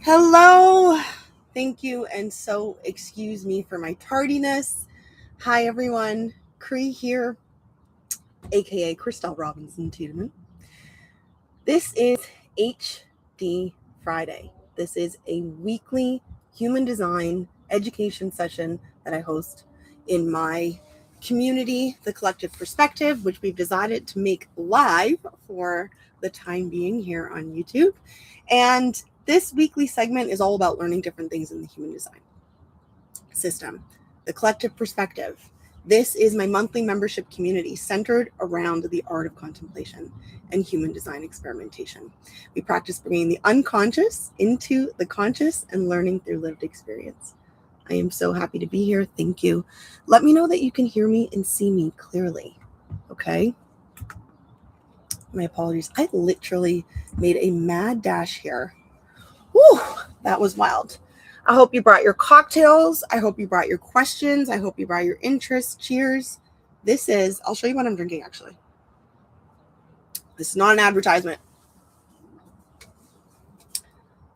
Hello. Thank you, and so excuse me for my tardiness. Hi, everyone. Cree here, aka Christelle Robinson-Tiedemann. This is HD Friday. This is a weekly human design education session that I host in my community, The Collective Perspective, which we've decided to make live for the time being here on YouTube. And this weekly segment is all about learning different things in the human design system, The Collective Perspective. This is my monthly membership community centered around the art of contemplation and human design experimentation. We practice bringing the unconscious into the conscious and learning through lived experience. I am so happy to be here. Thank you. Let me know that you can hear me and see me clearly. Okay? My apologies. I literally made a mad dash here. Whew, that was wild. I hope you brought your cocktails. I hope you brought your questions. I hope you brought your interests. Cheers. I'll show you what I'm drinking actually. This is not an advertisement.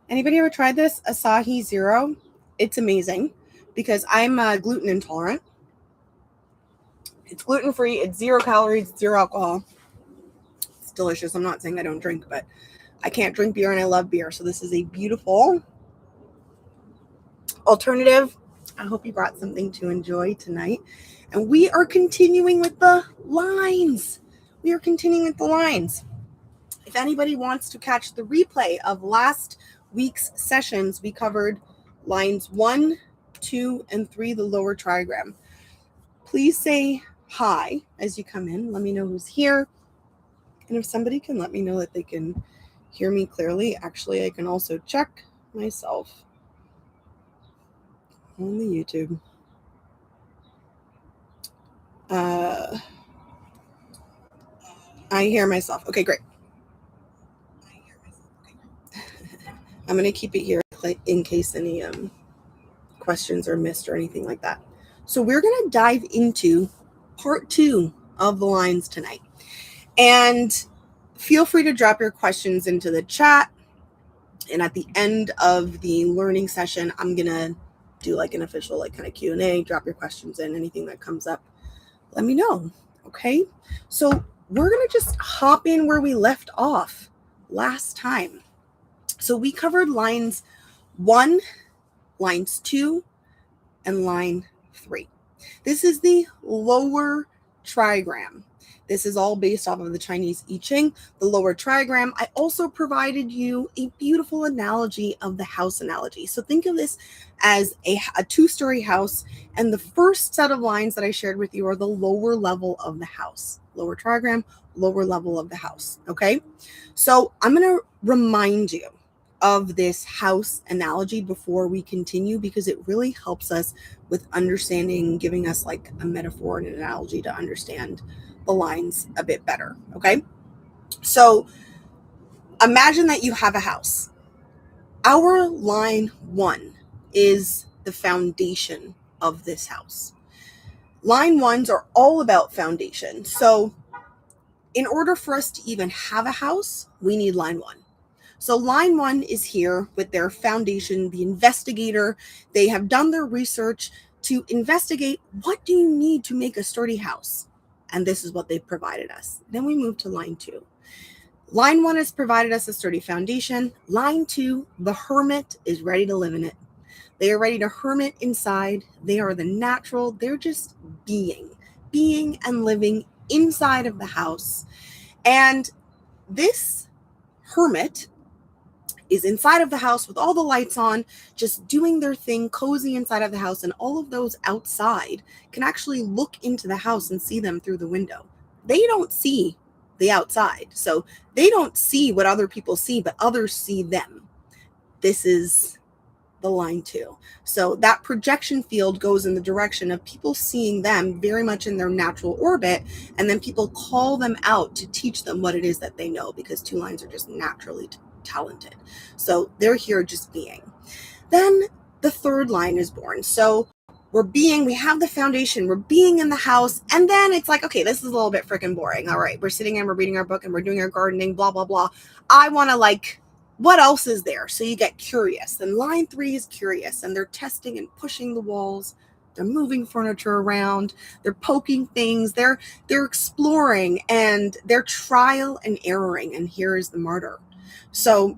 Anybody ever tried this? Asahi Zero. It's amazing because I'm gluten intolerant. It's gluten-free. It's 0 calories, 0 alcohol. It's delicious. I'm not saying I don't drink, but I can't drink beer and I love beer. So this is a beautiful alternative. I hope you brought something to enjoy tonight. And we are continuing with the lines. If anybody wants to catch the replay of last week's sessions, we covered lines 1, 2, and 3, the lower trigram. Please say hi as you come in. Let me know who's here. And if somebody can let me know that they can hear me clearly, actually, I can also check myself on the YouTube. I hear myself. Okay, great. I'm going to keep it here in case any questions are missed or anything like that. So we're going to dive into part 2 of the lines tonight. And feel free to drop your questions into the chat. And at the end of the learning session, I'm going to do like an official kind of Q&A, drop your questions in, anything that comes up. Let me know, okay? So we're going to just hop in where we left off last time. So we covered lines 1, lines 2, and line 3. This is the lower trigram. This is all based off of the Chinese I Ching, the lower trigram. I also provided you a beautiful analogy of the house analogy. So think of this as a 2-story house, and the first set of lines that I shared with you are the lower level of the house. Lower trigram, lower level of the house, okay? So I'm going to remind you of this house analogy before we continue, because it really helps us with understanding, giving us like a metaphor and an analogy to understand the lines a bit better, okay? So imagine that you have a house. Our line 1 is the foundation of this house. Line 1s are all about foundation. So in order for us to even have a house, we need line 1. So line 1 is here with their foundation, the investigator. They have done their research to investigate, what do you need to make a sturdy house? And this is what they've provided us. Then we move to line 2. Line 1 has provided us a sturdy foundation. Line 2, the hermit is ready to live in it. They are ready to hermit inside. They are the natural. They're just being and living inside of the house. And this hermit is inside of the house with all the lights on, just doing their thing, cozy inside of the house, and all of those outside can actually look into the house and see them through the window. They don't see the outside, so they don't see what other people see, but others see them. This is the line 2. So that projection field goes in the direction of people seeing them very much in their natural orbit, and then people call them out to teach them what it is that they know, because 2 lines are just naturally talented. So they're here just being. Then the 3rd line is born. So we have the foundation, we're being in the house, and then it's like, okay, this is a little bit freaking boring. All right, we're sitting and we're reading our book and we're doing our gardening, blah, blah, blah. I want to what else is there? So you get curious. And line 3 is curious, and they're testing and pushing the walls. They're moving furniture around. They're poking things. They're exploring, and they're trial and erroring. And here is the martyr. So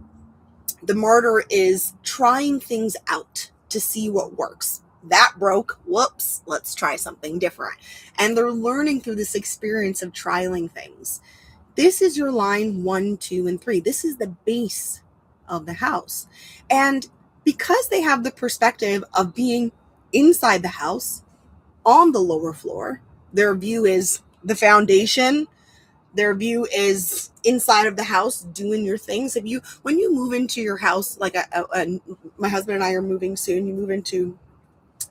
the martyr is trying things out to see what works. That broke. Whoops. Let's try something different. And they're learning through this experience of trialing things. This is your line 1, 2, and 3. This is the base of the house. And because they have the perspective of being inside the house on the lower floor, their view is the foundation. Their view is inside of the house doing your things. When you move into your house, like my husband and I are moving soon, you move into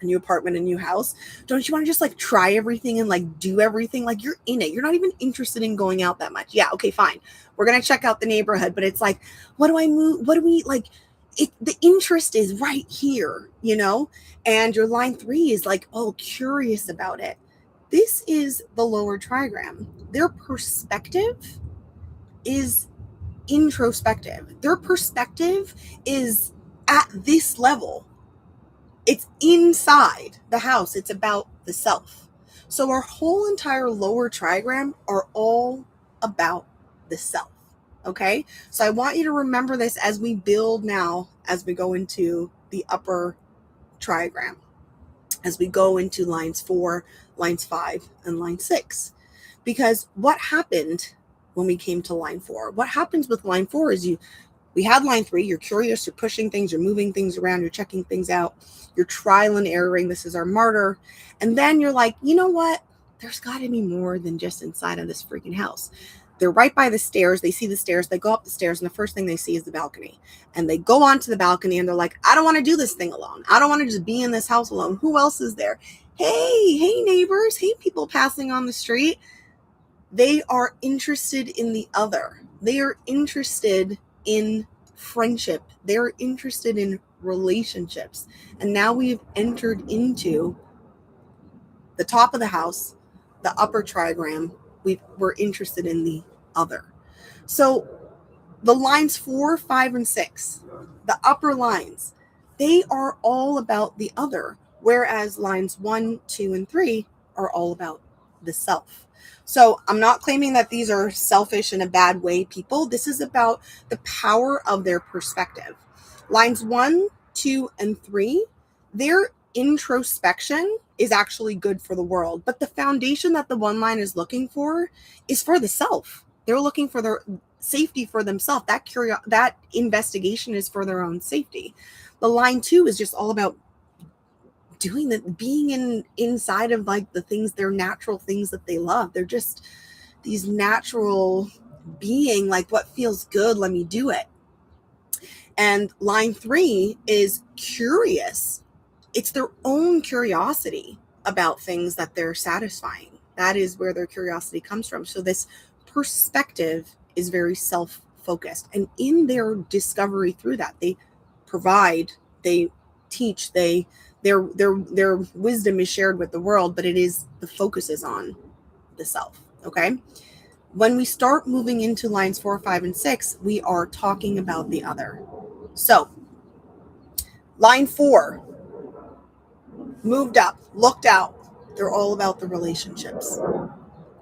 a new apartment, a new house, don't you want to just like try everything and like do everything? Like you're in it. You're not even interested in going out that much. Yeah, okay, fine. We're going to check out the neighborhood, but it's like, what do I move? What do we like? The interest is right here, and your line 3 is like, oh, curious about it. This is the lower trigram. Their perspective is introspective. Their perspective is at this level. It's inside the house. It's about the self. So our whole entire lower trigram are all about the self. Okay? So I want you to remember this as we build now, as we go into the upper trigram, as we go into lines 4, lines 5, and line 6. Because what happened when we came to line 4? What happens with line 4 is we had line 3, you're curious, you're pushing things, you're moving things around, you're checking things out, you're trial and erroring, this is our martyr. And then you're like, you know what? There's got to be more than just inside of this freaking house. They're right by the stairs. They see the stairs. They go up the stairs, and the first thing they see is the balcony. And they go onto the balcony, and they're like, I don't want to do this thing alone. I don't want to just be in this house alone. Who else is there? Hey neighbors. Hey, people passing on the street. They are interested in the other. They are interested in friendship. They're interested in relationships. And now we've entered into the top of the house, the upper trigram. We're interested in the other. So the lines 4, 5, and 6, the upper lines, they are all about the other, whereas lines 1, 2, and 3 are all about the self. So I'm not claiming that these are selfish in a bad way, people. This is about the power of their perspective. Lines 1, 2, and 3, their introspection is actually good for the world. But the foundation that the one line is looking for is for the self. They're looking for their safety for themselves. That investigation is for their own safety. The line 2 is just all about being inside of like the things, their natural things that they love. They're just these natural being, like what feels good, let me do it. And line 3 is curious. It's their own curiosity about things that they're satisfying. That is where their curiosity comes from. So this perspective is very self-focused. And in their discovery through that, they provide, they teach, their wisdom is shared with the world, but the focus is on the self. Okay. When we start moving into lines 4, 5, and 6, we are talking about the other. So line 4, moved up, looked out. They're all about the relationships.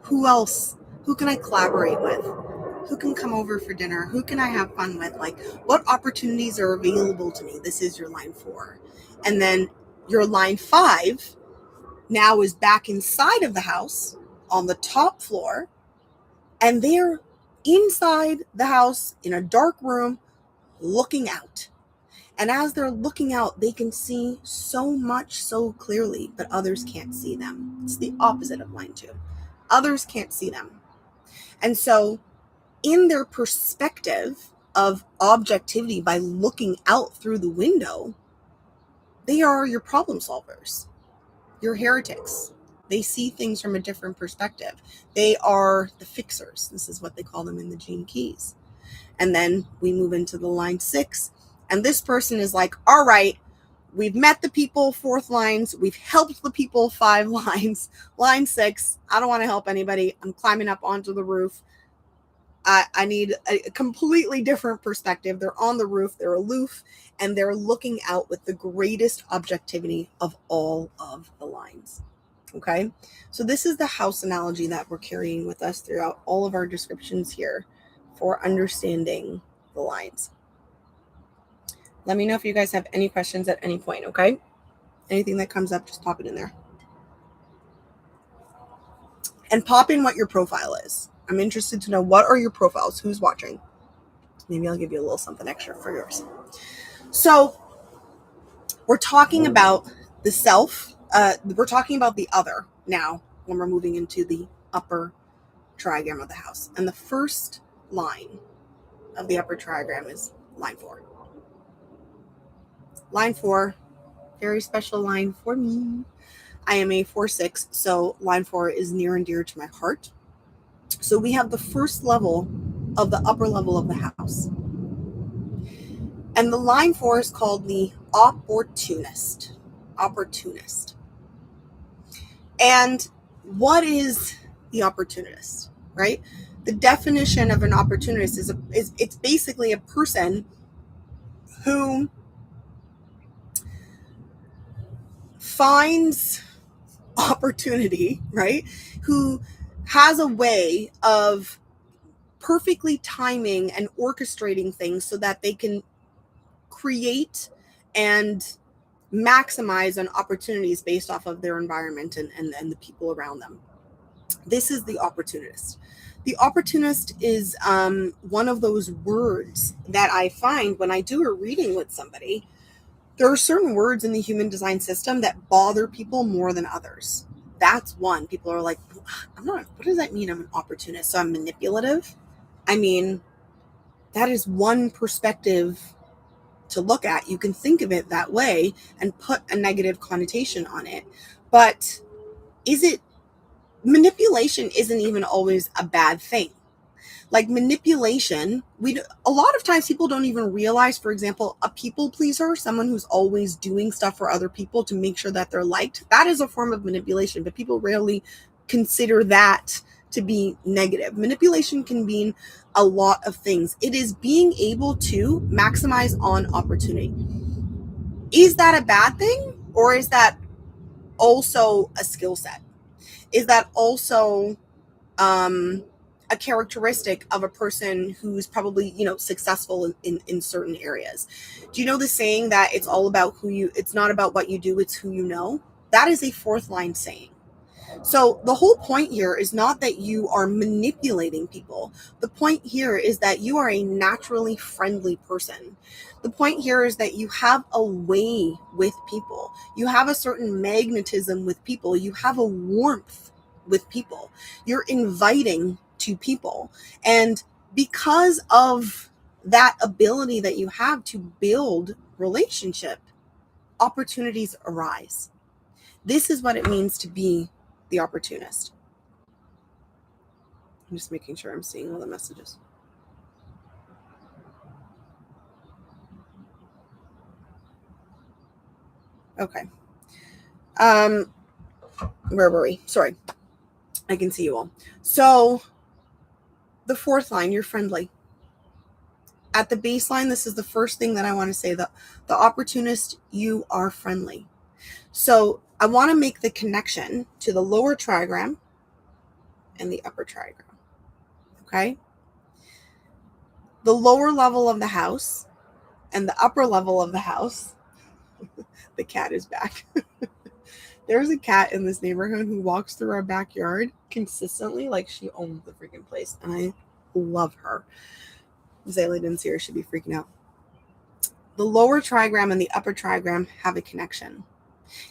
Who else? Who can I collaborate with? Who can come over for dinner? Who can I have fun with? Like, what opportunities are available to me? This is your line 4. And then your line 5 now is back inside of the house on the top floor. And they're inside the house in a dark room looking out. And as they're looking out, they can see so much so clearly, but others can't see them. It's the opposite of line 2. Others can't see them. And so in their perspective of objectivity, by looking out through the window, they are your problem solvers. You're heretics. They see things from a different perspective. They are the fixers. This is what they call them in the Gene Keys. And then we move into the line 6. And this person is like, all right, we've met the people 4th lines. We've helped the people 5 lines. Line 6, I don't want to help anybody. I'm climbing up onto the roof. I need a completely different perspective. They're on the roof, they're aloof, and they're looking out with the greatest objectivity of all of the lines. Okay, so this is the house analogy that we're carrying with us throughout all of our descriptions here for understanding the lines. Let me know if you guys have any questions at any point, okay? Anything that comes up, just pop it in there. And pop in what your profile is. I'm interested to know, what are your profiles? Who's watching? Maybe I'll give you a little something extra for yours. So we're talking about the self. We're talking about the other now when we're moving into the upper trigram of the house. And the first line of the upper trigram is line 4. Line 4, very special line for me. I am a 4/6, so line 4 is near and dear to my heart. So we have the first level of the upper level of the house. And the line 4 is called the Opportunist. Opportunist. And what is the opportunist, right? The definition of an opportunist is it's basically a person who finds opportunity, right? Who has a way of perfectly timing and orchestrating things so that they can create and maximize on opportunities based off of their environment and the people around them. This is the opportunist. The opportunist is one of those words that I find when I do a reading with somebody. There are certain words in the human design system that bother people more than others. That's one. People are like, what does that mean? I'm an opportunist, so I'm manipulative. I mean, that is one perspective to look at. You can think of it that way and put a negative connotation on it. But manipulation isn't even always a bad thing. Like manipulation, a lot of times people don't even realize, for example, a people pleaser, someone who's always doing stuff for other people to make sure that they're liked, that is a form of manipulation, but people rarely consider that to be negative. Manipulation can mean a lot of things. It is being able to maximize on opportunity. Is that a bad thing? Or is that also a skill set? Is that also a characteristic of a person who's probably, successful in certain areas? Do you know the saying that it's all about it's not about what you do, it's who you know? That is a 4th line saying. So the whole point here is not that you are manipulating people. The point here is that you are a naturally friendly person. The point here is that you have a way with people. You have a certain magnetism with people. You have a warmth with people. You're inviting to people. And because of that ability that you have to build relationship, opportunities arise. This is what it means to be the opportunist. I'm just making sure I'm seeing all the messages. Okay. Where were we? Sorry. I can see you all. So the 4th line, you're friendly. At the baseline, this is the first thing that I want to say. The opportunist, you are friendly. So I want to make the connection to the lower trigram and the upper trigram. Okay? The lower level of the house and the upper level of the house. The cat is back. There's a cat in this neighborhood who walks through our backyard consistently, like she owns the freaking place, and I love her. Zayla didn't see her, she'd be freaking out. The lower trigram and the upper trigram have a connection.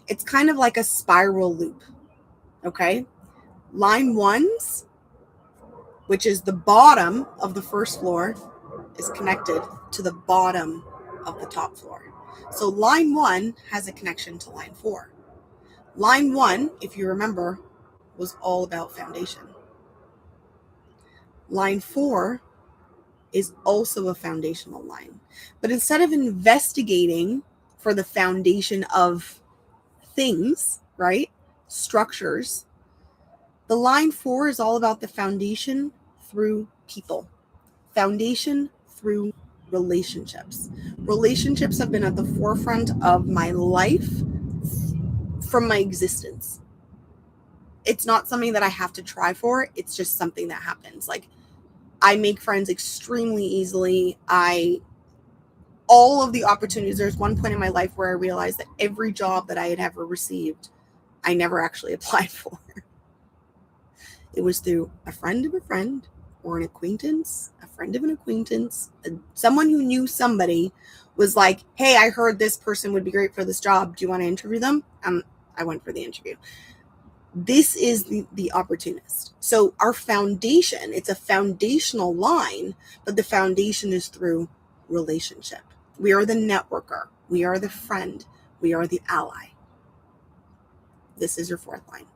It's kind of like a spiral loop. Okay? Line 1's, which is the bottom of the first floor, is connected to the bottom of the top floor. So line 1 has a connection to line 4. Line 1, if you remember, was all about foundation. Line 4 is also a foundational line. But instead of investigating for the foundation of things, right, structures, the line 4 is all about the foundation through people. Foundation through relationships. Relationships have been at the forefront of my life from my existence. It's not something that I have to try for. It's just something that happens. Like, I make friends extremely easily. All of the opportunities, there's one point in my life where I realized that every job that I had ever received, I never actually applied for. It was through a friend of a friend, or an acquaintance, a friend of an acquaintance, someone who knew somebody was like, hey, I heard this person would be great for this job. Do you want to interview them? I went for the interview. This is the opportunist. So our foundation, it's a foundational line, but the foundation is through relationship. We are the networker. We are the friend. We are the ally. This is your fourth line.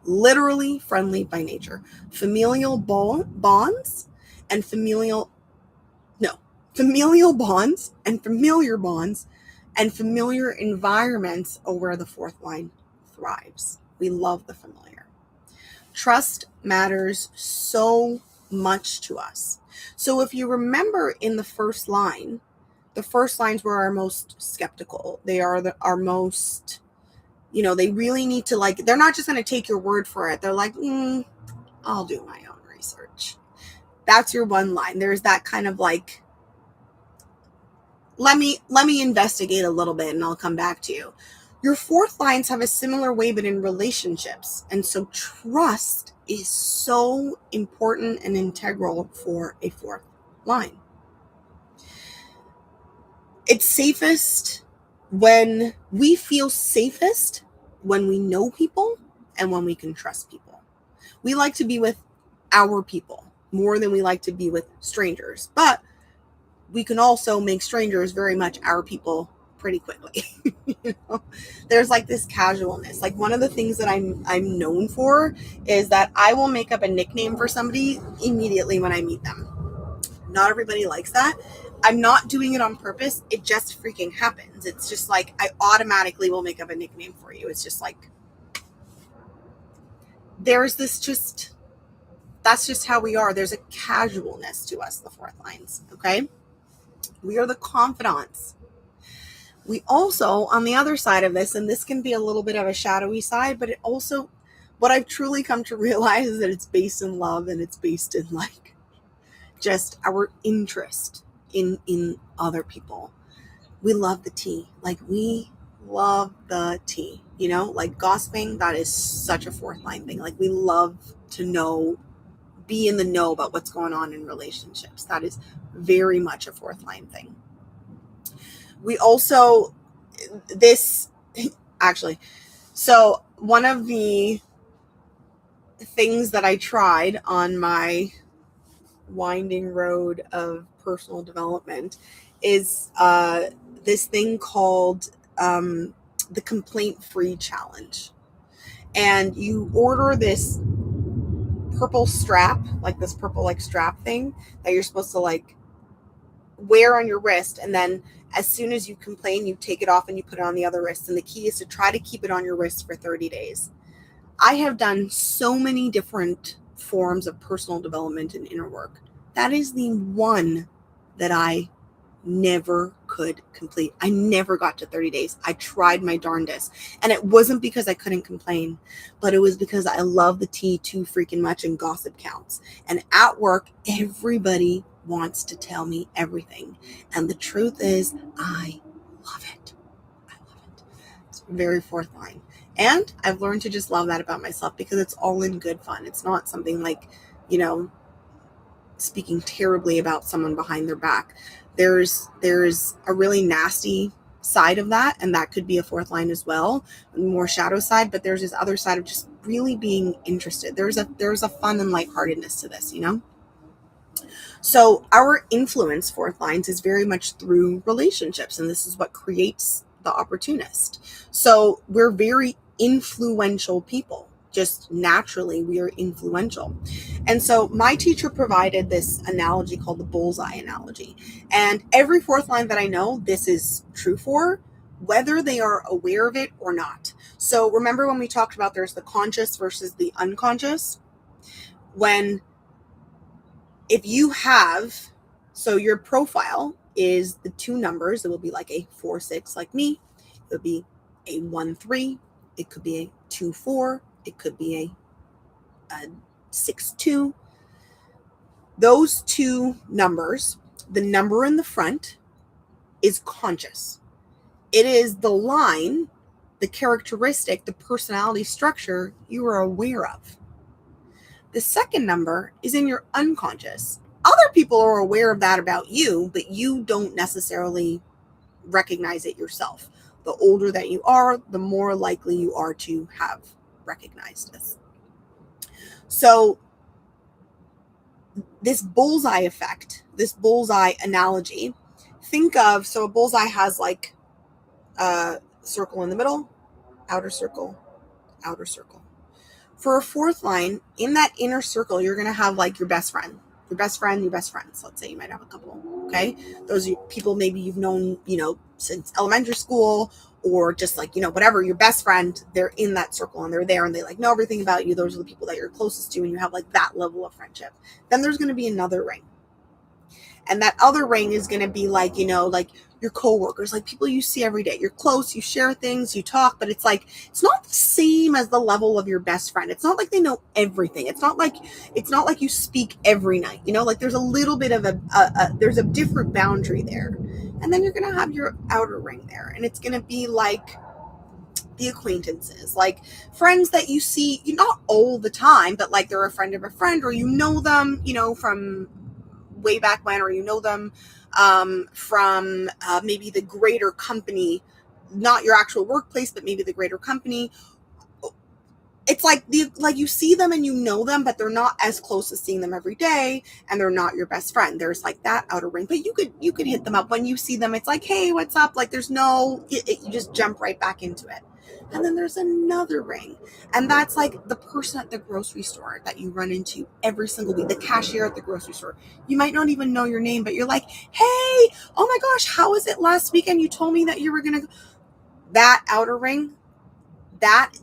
Literally friendly by nature. Familial bonds and familiar bonds and familiar bonds and familiar environments are where the fourth line thrives. We love the familiar. Trust matters so much to us. So if you remember in the first lines were our most skeptical. They are our most, they really need to, like, they're not just going to take your word for it. They're like, I'll do my own research. That's your one line. There's that kind of like, let me investigate a little bit and I'll come back to you. Your fourth lines have a similar way, but in relationships. And so trust is so important and integral for a fourth line. It's safest when we feel safest when we know people and when we can trust people. We like to be with our people more than we like to be with strangers, but we can also make strangers very much our people pretty quickly. There's like this casualness. Like, one of the things that I'm known for is that I will make up a nickname for somebody immediately when I meet them. Not everybody likes that. I'm not doing it on purpose. It just freaking happens. It's just like, I automatically will make up a nickname for you. It's just like, there's this that's just how we are. There's a casualness to us, the fourth lines. Okay. We are the confidants. We also, on the other side of this, and this can be a little bit of a shadowy side, but it also, what I've truly come to realize is that it's based in love, and it's based in like just our interest in other people. We love the tea. Like, we love the tea, like gossiping. That is such a fourth line thing. Like, we love to be in the know about what's going on in relationships. That is very much a fourth line thing. We also, so one of the things that I tried on my winding road of personal development is this thing called the complaint-free challenge. And you order this purple strap, like this purple like strap thing that you're supposed to like wear on your wrist, and then as soon as you complain, you take it off and you put it on the other wrist. And the key is to try to keep it on your wrist for 30 days. I have done so many different forms of personal development and inner work. That is the one that I never could complete. I never got to 30 days. I tried my darndest. And it wasn't because I couldn't complain, but it was because I love the tea too freaking much, and gossip counts. And at work, everybody wants to tell me everything. And the truth is, I love it. I love it. It's very fourth line. And I've learned to just love that about myself, because it's all in good fun. It's not something like, speaking terribly about someone behind their back. There's a really nasty side of that, and that could be a fourth line as well, more shadow side, but there's this other side of just really being interested. There's a fun and lightheartedness to this, So our influence, fourth lines, is very much through relationships, and this is what creates the opportunist. So we're very influential people. Just naturally, we are influential. And so my teacher provided this analogy called the bullseye analogy. And every fourth line that I know, this is true for, whether they are aware of it or not. So remember when we talked about there's the conscious versus the unconscious? When if you have, so your profile is the two numbers, it will be like a 4-6 like me, it would be a 1-3, it could be a 2-4, it could be a 6-2. Those two numbers, the number in the front is conscious. It is the line, the characteristic, the personality structure you are aware of. The second number is in your unconscious. Other people are aware of that about you, but you don't necessarily recognize it yourself. The older that you are, the more likely you are to have recognized this. So this bullseye effect, this bullseye analogy, think of, so a bullseye has like a circle in the middle, outer circle, outer circle. For a fourth line, in that inner circle, you're going to have like your best friend, your best friend, your best friends. Let's say you might have a couple, okay? Those are people maybe you've known, since elementary school, or just like, whatever, your best friend, they're in that circle and they're there and they like know everything about you. Those are the people that you're closest to and you have like that level of friendship. Then there's going to be another ring. And that other ring is going to be like, like your coworkers, like people you see every day. You're close, you share things, you talk, but it's like, it's not the same as the level of your best friend. It's not like they know everything. It's not like you speak every night, like there's a little bit of there's a different boundary there. And then you're going to have your outer ring there. And it's going to be like the acquaintances, like friends that you see, not all the time, but like they're a friend of a friend, or them, from way back when, or them from maybe the greater company, not your actual workplace, but maybe the greater company. It's like you see them and you know them, but they're not as close as seeing them every day, and they're not your best friend. There's like that outer ring, but you could hit them up when you see them. It's like, hey, what's up? Like there's you just jump right back into it. And then there's another ring, and that's like the person at the grocery store that you run into every single week, the cashier at the grocery store. You might not even know your name, but you're like, hey, oh my gosh, how was it last weekend? You told me that you were gonna. That outer ring,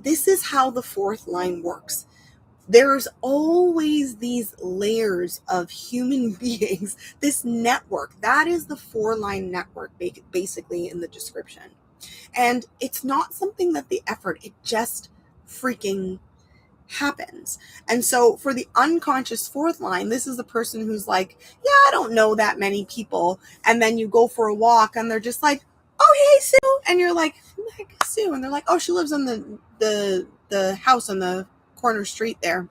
this is how the fourth line works. There's always these layers of human beings, this network. That is the 4-line network, basically, in the description. And it's not something that the effort, it just freaking happens. And so for the unconscious fourth line, this is the person who's like, yeah, I don't know that many people. And then you go for a walk and they're just like, oh, hey, Sue. And you're like, who the heck is Sue? And they're like, oh, she lives on the house on the corner street there.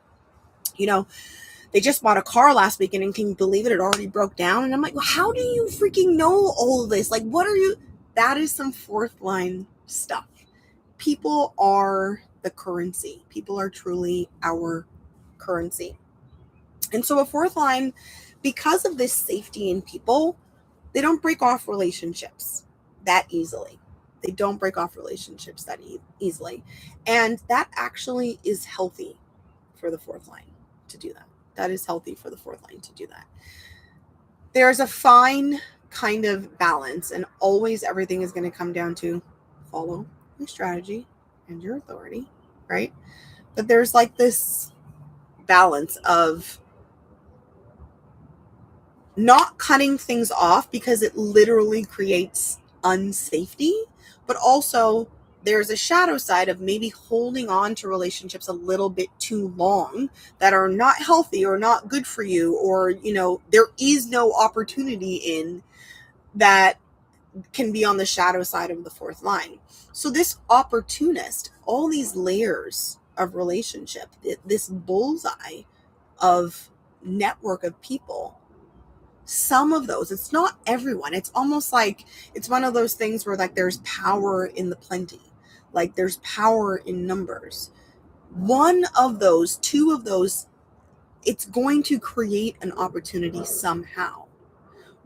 They just bought a car last weekend, and can you believe it already broke down? And I'm like, well, how do you freaking know all of this? Like, what are you? That is some fourth line stuff. People are the currency. People are truly our currency. And so a fourth line, because of this safety in people, they don't break off relationships that easily. They don't break off relationships that easily. And that actually is healthy for the fourth line to do that. That is healthy for the fourth line to do that. There's a fine kind of balance, and always everything is going to come down to follow your strategy and your authority, right? But there's like this balance of not cutting things off because it literally creates unsafety, but also there's a shadow side of maybe holding on to relationships a little bit too long that are not healthy or not good for you, or, there is no opportunity in that can be on the shadow side of the fourth line. So this opportunist, all these layers of relationship, this bullseye of network of people, some of those, it's not everyone. It's almost like it's one of those things where like there's power in the plenty, like there's power in numbers. One of those, two of those, it's going to create an opportunity somehow.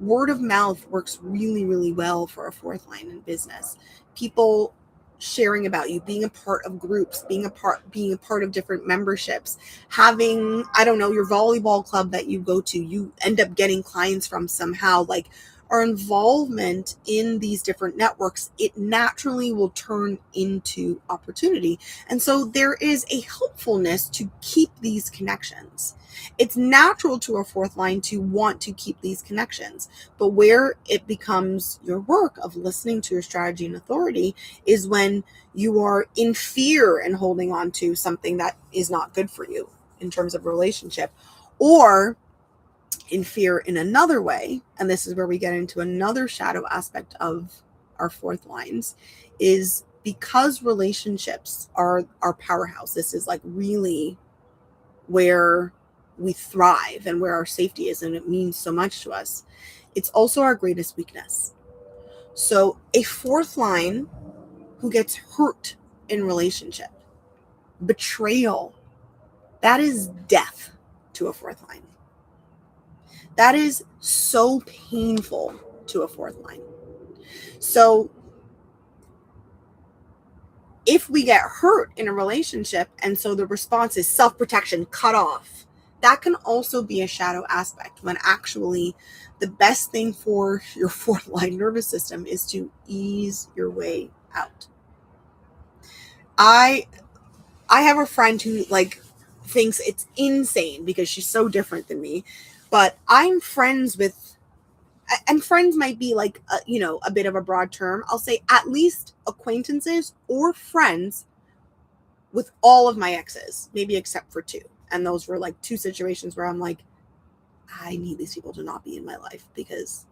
Word of mouth works really, really well for a fourth line in business. People sharing about you, being a part of groups, being a part of different memberships, having, I don't know, your volleyball club that you go to, you end up getting clients from somehow, like our involvement in these different networks, it naturally will turn into opportunity. And so there is a helpfulness to keep these connections. It's natural to a fourth line to want to keep these connections, but where it becomes your work of listening to your strategy and authority is when you are in fear and holding on to something that is not good for you in terms of relationship, or in fear in another way. And this is where we get into another shadow aspect of our fourth lines, is because relationships are our powerhouse. This is like really where we thrive and where our safety is, and it means so much to us. It's also our greatest weakness. So a fourth line who gets hurt in relationship, betrayal, that is death to a fourth line. That is so painful to a fourth line. So if we get hurt in a relationship, and so the response is self-protection, cut off, that can also be a shadow aspect, when actually the best thing for your fourth line nervous system is to ease your way out. I have a friend who like thinks it's insane because she's so different than me, but I'm friends with, and friends might be like a bit of a broad term. I'll say at least acquaintances or friends with all of my exes, maybe except for two. And those were like two situations where I'm like, I need these people to not be in my life because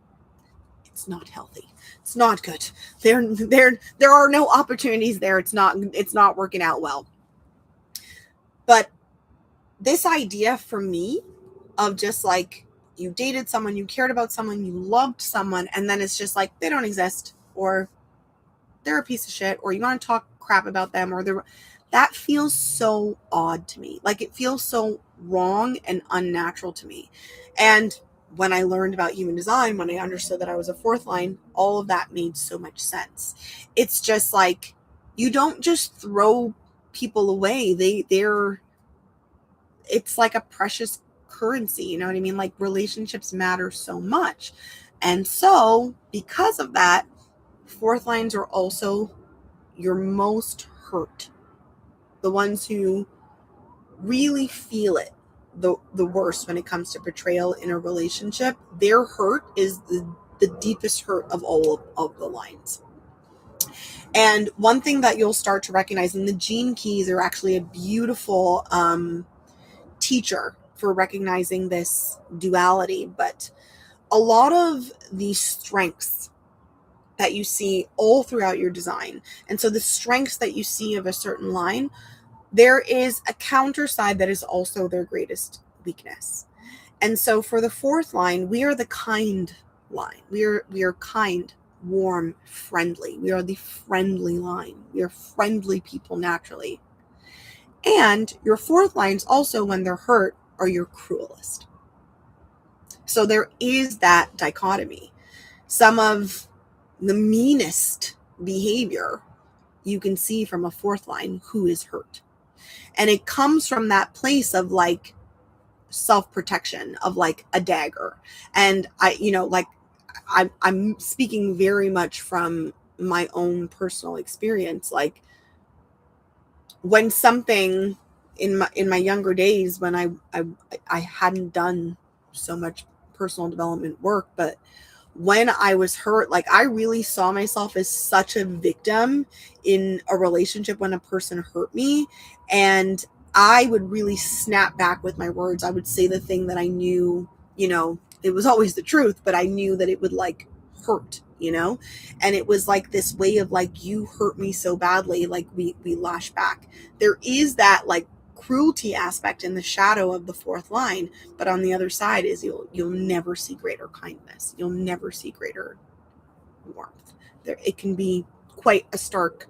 it's not healthy. It's not good. There are no opportunities there. It's not working out well. But this idea for me of just like, you dated someone, you cared about someone, you loved someone, and then it's just like they don't exist, or they're a piece of shit, or you want to talk crap about them, or that feels so odd to me. Like it feels so wrong and unnatural to me. And when I learned about human design, when I understood that I was a fourth line, all of that made so much sense. It's just like, you don't just throw people away. It's like a precious currency, you know what I mean? Like relationships matter so much. And so because of that, fourth lines are also your most hurt. The ones who really feel it the worst when it comes to betrayal in a relationship. Their hurt is the deepest hurt of all of the lines. And one thing that you'll start to recognize, and the gene keys are actually a beautiful teacher for recognizing this duality, but a lot of the strengths that you see all throughout your design, and so the strengths that you see of a certain line, there is a counter side that is also their greatest weakness. And so for the fourth line, we are the kind line. We are kind, warm, friendly. We are the friendly line. We are friendly people naturally. And your fourth lines also, when they're hurt, are your cruelest. So there is that dichotomy. Some of the meanest behavior you can see from a fourth line who is hurt. And it comes from that place of like self-protection, of like a dagger. And I'm speaking very much from my own personal experience. Like when something in my younger days, when I hadn't done so much personal development work, but when I was hurt, like I really saw myself as such a victim in a relationship when a person hurt me, and I would really snap back with my words. I would say the thing that I knew, it was always the truth, but I knew that it would like hurt, and it was like this way of like, you hurt me so badly, like we lash back. There is that like cruelty aspect in the shadow of the fourth line, but on the other side is you'll never see greater kindness. You'll never see greater warmth. It can be quite a stark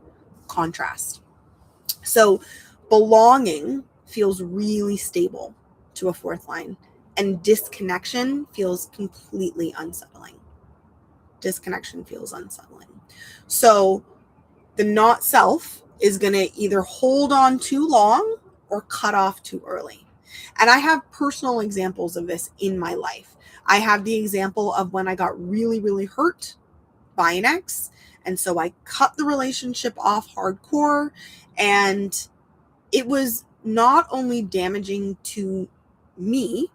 contrast. So belonging feels really stable to a fourth line, and disconnection feels completely unsettling. Disconnection feels unsettling. So the not self is going to either hold on too long or cut off too early. And I have personal examples of this in my life. I have the example of when I got really, really hurt by an ex. And so I cut the relationship off hardcore. And it was not only damaging to me,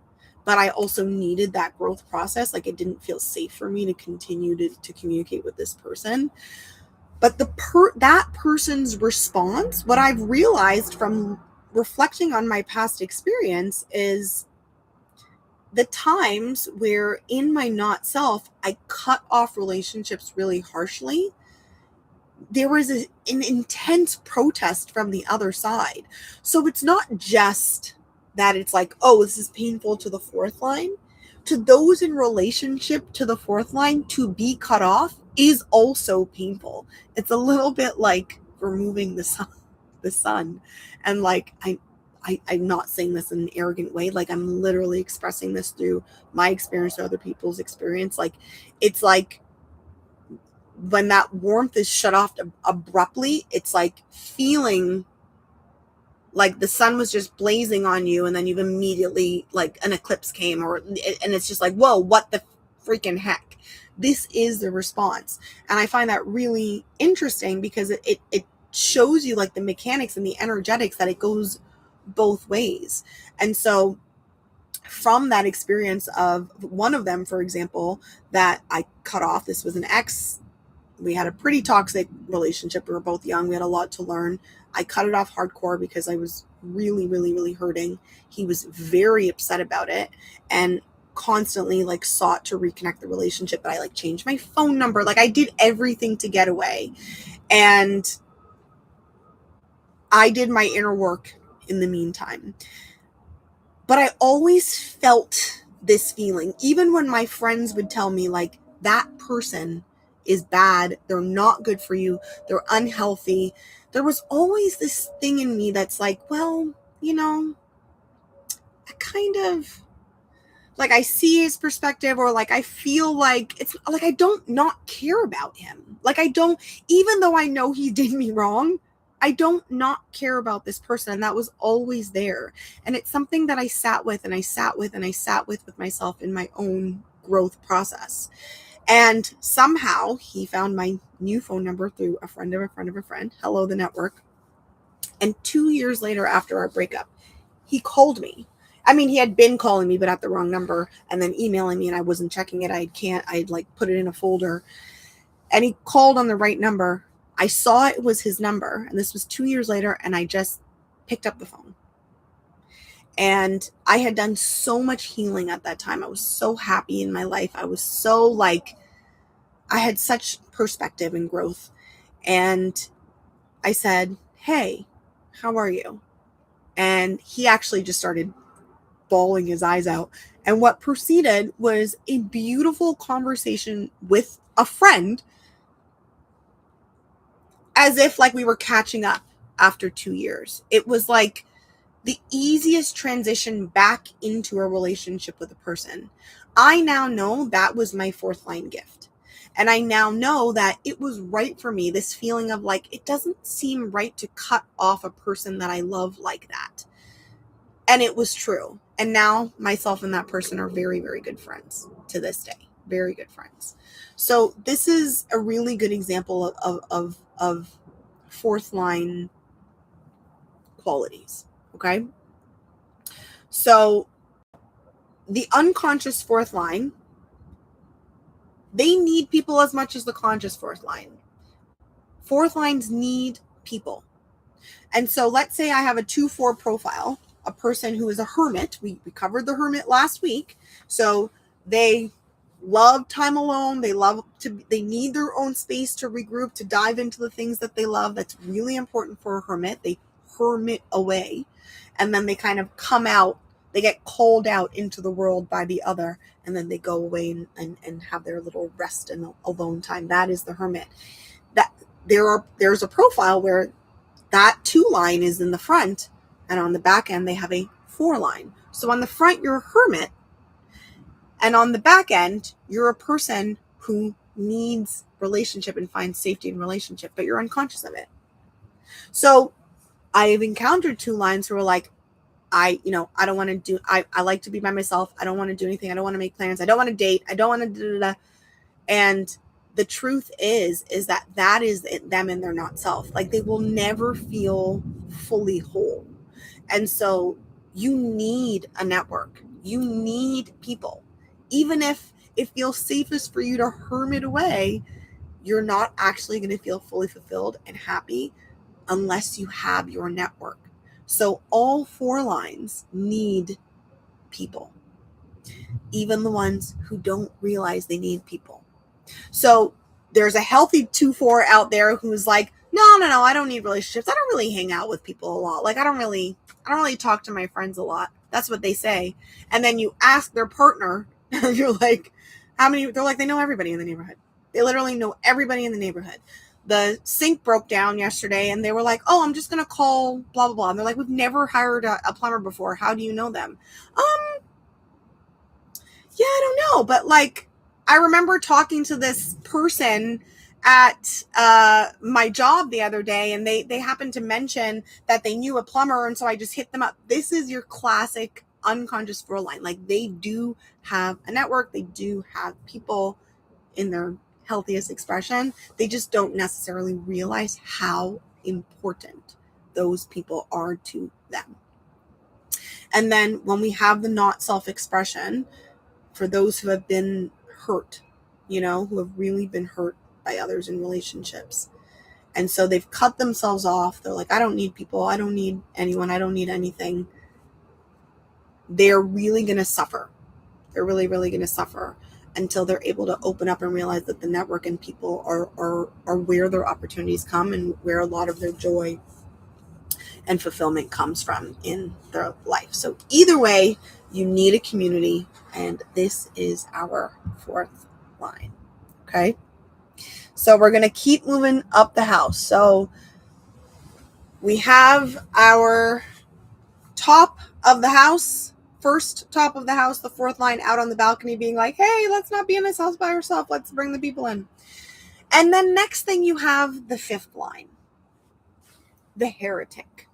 but I also needed that growth process. Like, it didn't feel safe for me to continue to communicate with this person. But that person's response, what I've realized from reflecting on my past experience, is the times where in my not self, I cut off relationships really harshly, there was an intense protest from the other side. So it's not just that it's like, oh, this is painful to the fourth line. To those in relationship to the fourth line, to be cut off is also painful. It's a little bit like removing the sun. And like, I'm not saying this in an arrogant way. Like, I'm literally expressing this through my experience or other people's experience. Like, it's like, when that warmth is shut off abruptly, it's like feeling like the sun was just blazing on you, and then you've immediately, like, an eclipse came, and it's just like, whoa, what the freaking heck? This is the response. And I find that really interesting because it shows you, like, the mechanics and the energetics, that it goes both ways. And so from that experience of one of them, for example, that I cut off, this was an ex. We had a pretty toxic relationship. We were both young. We had a lot to learn. I cut it off hardcore because I was really, really, really hurting. He was very upset about it and constantly, like, sought to reconnect the relationship. But I, like, changed my phone number. Like, I did everything to get away. And I did my inner work in the meantime. But I always felt this feeling, even when my friends would tell me, like, that person is bad, they're not good for you, they're unhealthy. There was always this thing in me that's like, well, I kind of, like, I see his perspective, or like I feel like it's like I don't not care about him. Like, I don't, even though I know he did me wrong, I don't not care about this person. And that was always there. And it's something that I sat with and I sat with and I sat with myself in my own growth process. And somehow he found my new phone number through a friend of a friend of a friend. Hello, the network. And 2 years later, after our breakup, he called me. I mean, he had been calling me, but at the wrong number, and then emailing me, and I wasn't checking it. I'd like put it in a folder. And he called on the right number. I saw it was his number, and this was 2 years later, and I just picked up the phone. And I had done so much healing at that time. I was so happy in my life. I was so, like, I had such perspective and growth. And I said, hey, how are you? And he actually just started bawling his eyes out. And what proceeded was a beautiful conversation with a friend, as if, like, we were catching up after 2 years. It was like the easiest transition back into a relationship with a person. I now know that was my fourth line gift. And I now know that it was right for me, this feeling of, like, it doesn't seem right to cut off a person that I love like that. And it was true. And now myself and that person are very, very good friends to this day. Very good friends. So this is a really good example of fourth line qualities. Okay. So the unconscious fourth line, they need people as much as the conscious fourth line. Fourth lines need people. And so let's say I have a 2-4 profile, a person who is a hermit. We covered the hermit last week. So they love time alone. They need their own space to regroup, to dive into the things that they love. That's really important for a hermit. They hermit away, and then they kind of come out. They get called out into the world by the other, and then they go away and have their little rest and alone time. That is the hermit. That there's a profile where that 2 line is in the front, and on the back end they have a 4 line. So on the front you're a hermit, and on the back end you're a person who needs relationship and finds safety in relationship, but you're unconscious of it. So I've encountered 2 lines who are like, I don't want to do, I like to be by myself. I don't want to do anything. I don't want to make plans. I don't want to date. I don't want to da, da, da. And the truth is that is them and their not self. Like they will never feel fully whole. And so you need a network. You need people. Even if it feels safest for you to hermit away, you're not actually going to feel fully fulfilled and happy unless you have your network. So all 4 lines need people, even the ones who don't realize they need people. So there's a healthy 2-4 out there who's like, no, I don't need relationships. I don't really hang out with people a lot. Like I don't really talk to my friends a lot. That's what they say. And then you ask their partner, and you're like, how many? They're like, they know everybody in the neighborhood. They literally know everybody in the neighborhood. The sink broke down yesterday and they were like, oh, I'm just going to call blah, blah, blah. And they're like, we've never hired a plumber before. How do you know them? Yeah, I don't know. But like, I remember talking to this person at my job the other day, and they happened to mention that they knew a plumber. And so I just hit them up. This is your classic unconscious 4 line. Like they do have a network. They do have people in their healthiest expression. They just don't necessarily realize how important those people are to them. And then when we have the not self-expression, for those who have been hurt, who have really been hurt by others in relationships. And so they've cut themselves off. They're like, I don't need people. I don't need anyone. I don't need anything. They're really going to suffer. They're really, really going to suffer until they're able to open up and realize that the network and people are where their opportunities come and where a lot of their joy and fulfillment comes from in their life. So either way, you need a community, and this is our 4th line. Okay. So we're going to keep moving up the house. So we have our top of the house, first top of the house, the 4th line out on the balcony being like, hey, let's not be in this house by ourselves. Let's bring the people in. And then next thing you have the 5th line, the heretic.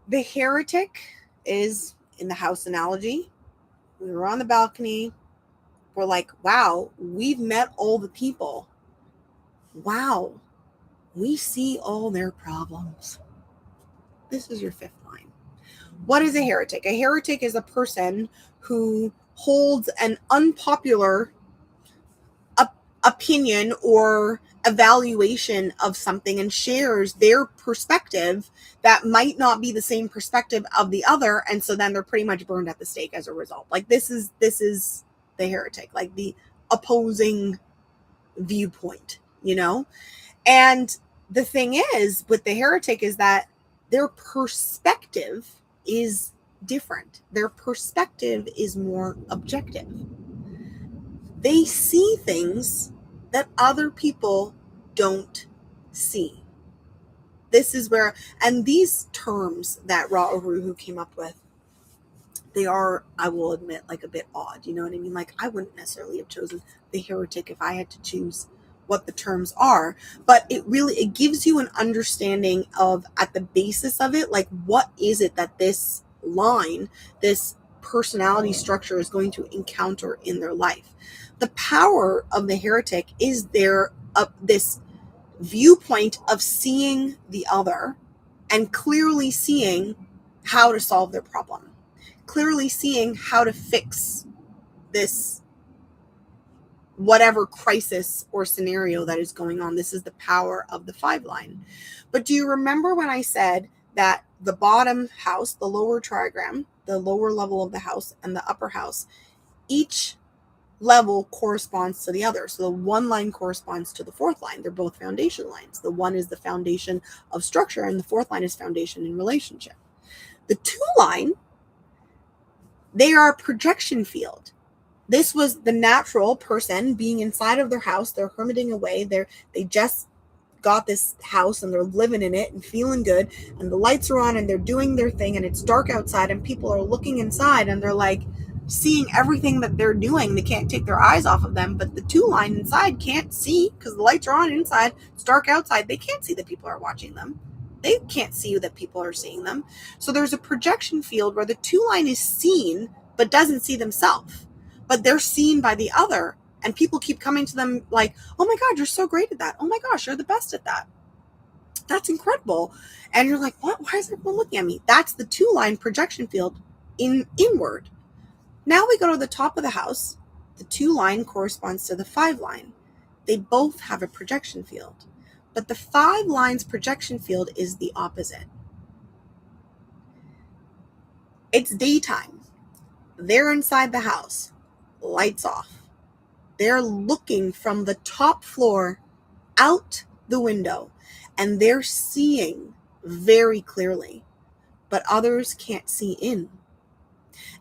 The heretic is in the house analogy. We were on the balcony. We're like, wow, we've met all the people. Wow, we see all their problems. This is your 5th line. What is a heretic? A heretic is a person who holds an unpopular opinion or evaluation of something and shares their perspective that might not be the same perspective of the other. And so then they're pretty much burned at the stake as a result. Like this is the heretic, like the opposing viewpoint, And the thing is with the heretic is that their perspective is different. Their perspective is more objective. They see things that other people don't see. This is where, and these terms that Ra Uru came up with, they are, I will admit, like a bit odd. You know what I mean? Like I wouldn't necessarily have chosen the heretic if I had to choose what the terms are, but it gives you an understanding of, at the basis of it, like what is it that this line, this personality structure is going to encounter in their life. The power of the heretic is this viewpoint of seeing the other and clearly seeing how to solve their problem, clearly seeing how to fix this whatever crisis or scenario that is going on. This is the power of the 5 line. But do you remember when I said that the bottom house, the lower trigram, the lower level of the house, and the upper house, each level corresponds to the other. So the 1 line corresponds to the 4th line. They're both foundation lines. The 1 is the foundation of structure, and the 4th line is foundation in relationship. The 2 line, they are a projection field. This was the natural person being inside of their house. They're hermiting away. They just got this house and they're living in it and feeling good, and the lights are on and they're doing their thing, and it's dark outside and people are looking inside and they're like seeing everything that they're doing. They can't take their eyes off of them. But the 2 line inside can't see because the lights are on inside. It's dark outside. They can't see that people are watching them. They can't see that people are seeing them. So there's a projection field where the 2 line is seen, but doesn't see themselves. But they're seen by the other. And people keep coming to them like, oh my God, you're so great at that. Oh my gosh, you're the best at that. That's incredible. And you're like, what? Why is everyone looking at me? That's the 2 line projection field inward. Now we go to the top of the house. The 2 line corresponds to the 5 line. They both have a projection field. But the 5 line's projection field is the opposite. It's daytime. They're inside the house. Lights off. They're looking from the top floor out the window, and they're seeing very clearly, but others can't see in.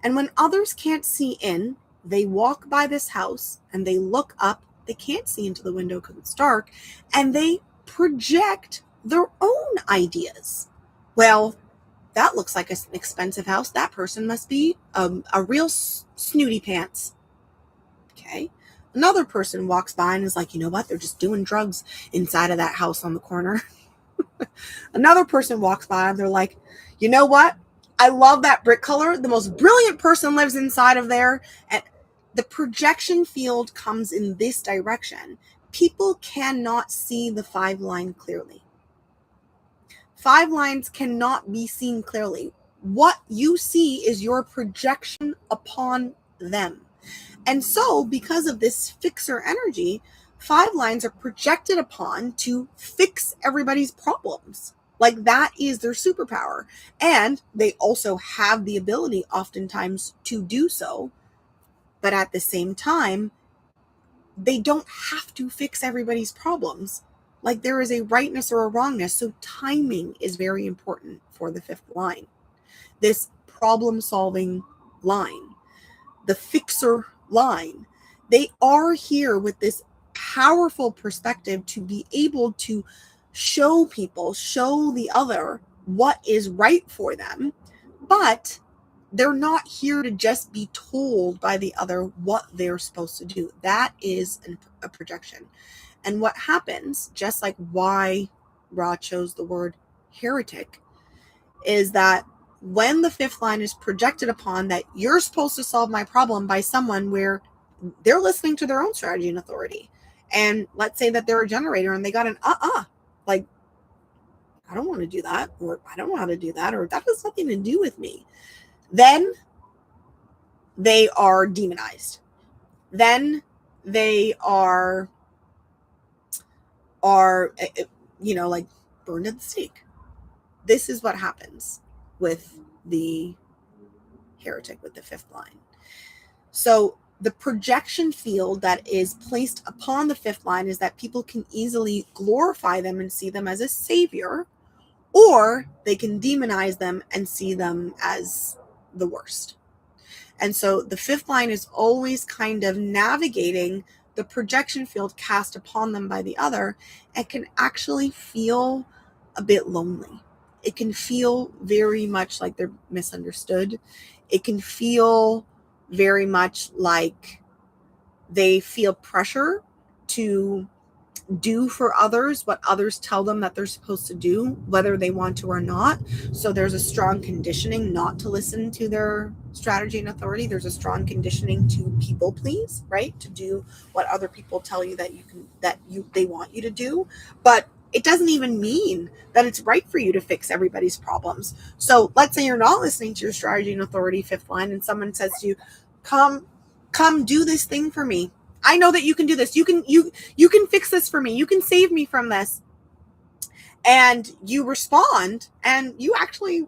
And when others can't see in, they walk by this house and they look up. They can't see into the window because it's dark, and they project their own ideas. Well, that looks like an expensive house. That person must be a real snooty pants. Okay. Another person walks by and is like, you know what? They're just doing drugs inside of that house on the corner. Another person walks by and they're like, you know what? I love that brick color. The most brilliant person lives inside of there. And the projection field comes in this direction. People cannot see the 5 line clearly. 5 lines cannot be seen clearly. What you see is your projection upon them. And so, because of this fixer energy, 5 lines are projected upon to fix everybody's problems. Like, that is their superpower. And they also have the ability oftentimes to do so. But at the same time, they don't have to fix everybody's problems. Like, there is a rightness or a wrongness. So timing is very important for the 5th line. This problem-solving line, the fixer line, they are here with this powerful perspective to be able to show people, show the other what is right for them, but they're not here to just be told by the other what they're supposed to do. That is a projection. And what happens, just like why Ra chose the word heretic, is that when the 5th line is projected upon that you're supposed to solve my problem by someone where they're listening to their own strategy and authority. And let's say that they're a generator and they got an like, I don't want to do that, or I don't know how to do that, or that has nothing to do with me. Then they are demonized. Then they are like burned at the stake. This is what happens with the heretic, with the 5th line. So the projection field that is placed upon the 5th line is that people can easily glorify them and see them as a savior, or they can demonize them and see them as the worst. And so the 5th line is always kind of navigating the projection field cast upon them by the other, and can actually feel a bit lonely. It can feel very much like they're misunderstood. It can feel very much like they feel pressure to do for others what others tell them that they're supposed to do, whether they want to or not. So there's a strong conditioning not to listen to their strategy and authority. There's a strong conditioning to people please, right? To do what other people tell you that they want you to do. But it doesn't even mean that it's right for you to fix everybody's problems. So let's say you're not listening to your strategy and authority 5th line, and someone says to you, come do this thing for me. I know that you can do this. You can fix this for me. You can save me from this. And you respond, and you actually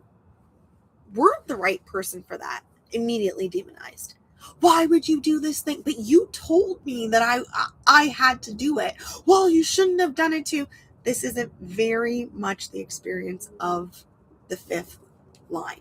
weren't the right person for that. Immediately demonized. Why would you do this thing? But you told me that I had to do it. Well, you shouldn't have done it too. This isn't very much the experience of the 5th line.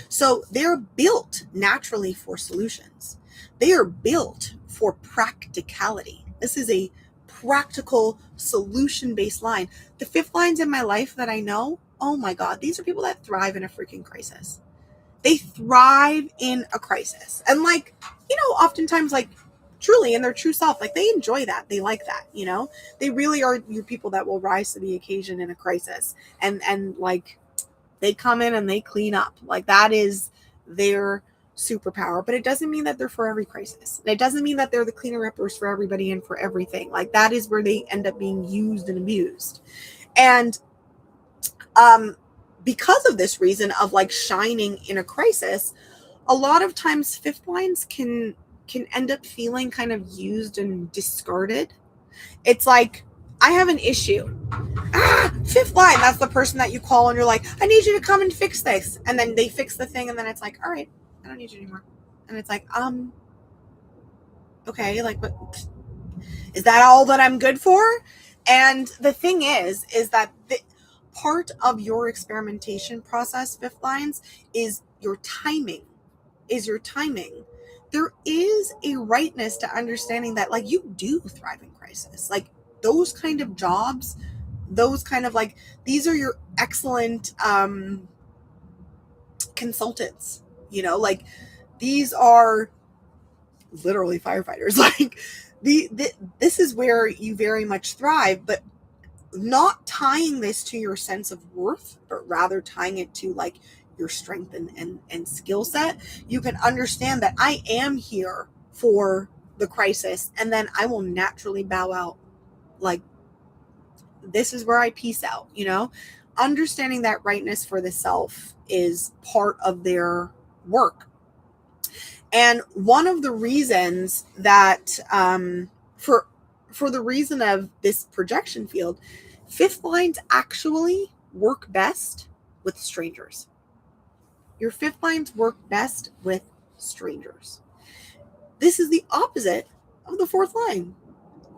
So they're built naturally for solutions. They are built for practicality. This is a practical solution-based line. The 5th lines in my life that I know, oh my God, these are people that thrive in a freaking crisis. They thrive in a crisis. And oftentimes truly in their true self. Like they enjoy that. They like that, you know, they really are your people that will rise to the occasion in a crisis. And like they come in and they clean up. Like that is their superpower. But it doesn't mean that they're for every crisis. It doesn't mean that they're the cleaner uppers for everybody and for everything. Like that is where they end up being used and abused. And because of this reason of like shining in a crisis, a lot of times fifth lines can end up feeling kind of used and discarded. It's like, I have an issue. Fifth line, that's the person that you call and you're like, I need you to come and fix this. And then they fix the thing and then it's like, all right, I don't need you anymore. And it's like, okay, like, but is that all that I'm good for? And the thing is that part of your experimentation process, fifth lines, is your timing. There is a rightness to understanding that like you do thrive in crisis. Like those kind of jobs, those kind of like, these are your excellent consultants, you know, like these are literally firefighters. Like this is where you very much thrive, but not tying this to your sense of worth, but rather tying it to like your strength and skill set. You can understand that I am here for the crisis and then I will naturally bow out. Like this is where I peace out, you know. Understanding that rightness for the self is part of their work. And one of the reasons that for the reason of this projection field, fifth lines actually work best with strangers. Your fifth lines work best with strangers. This is the opposite of the fourth line.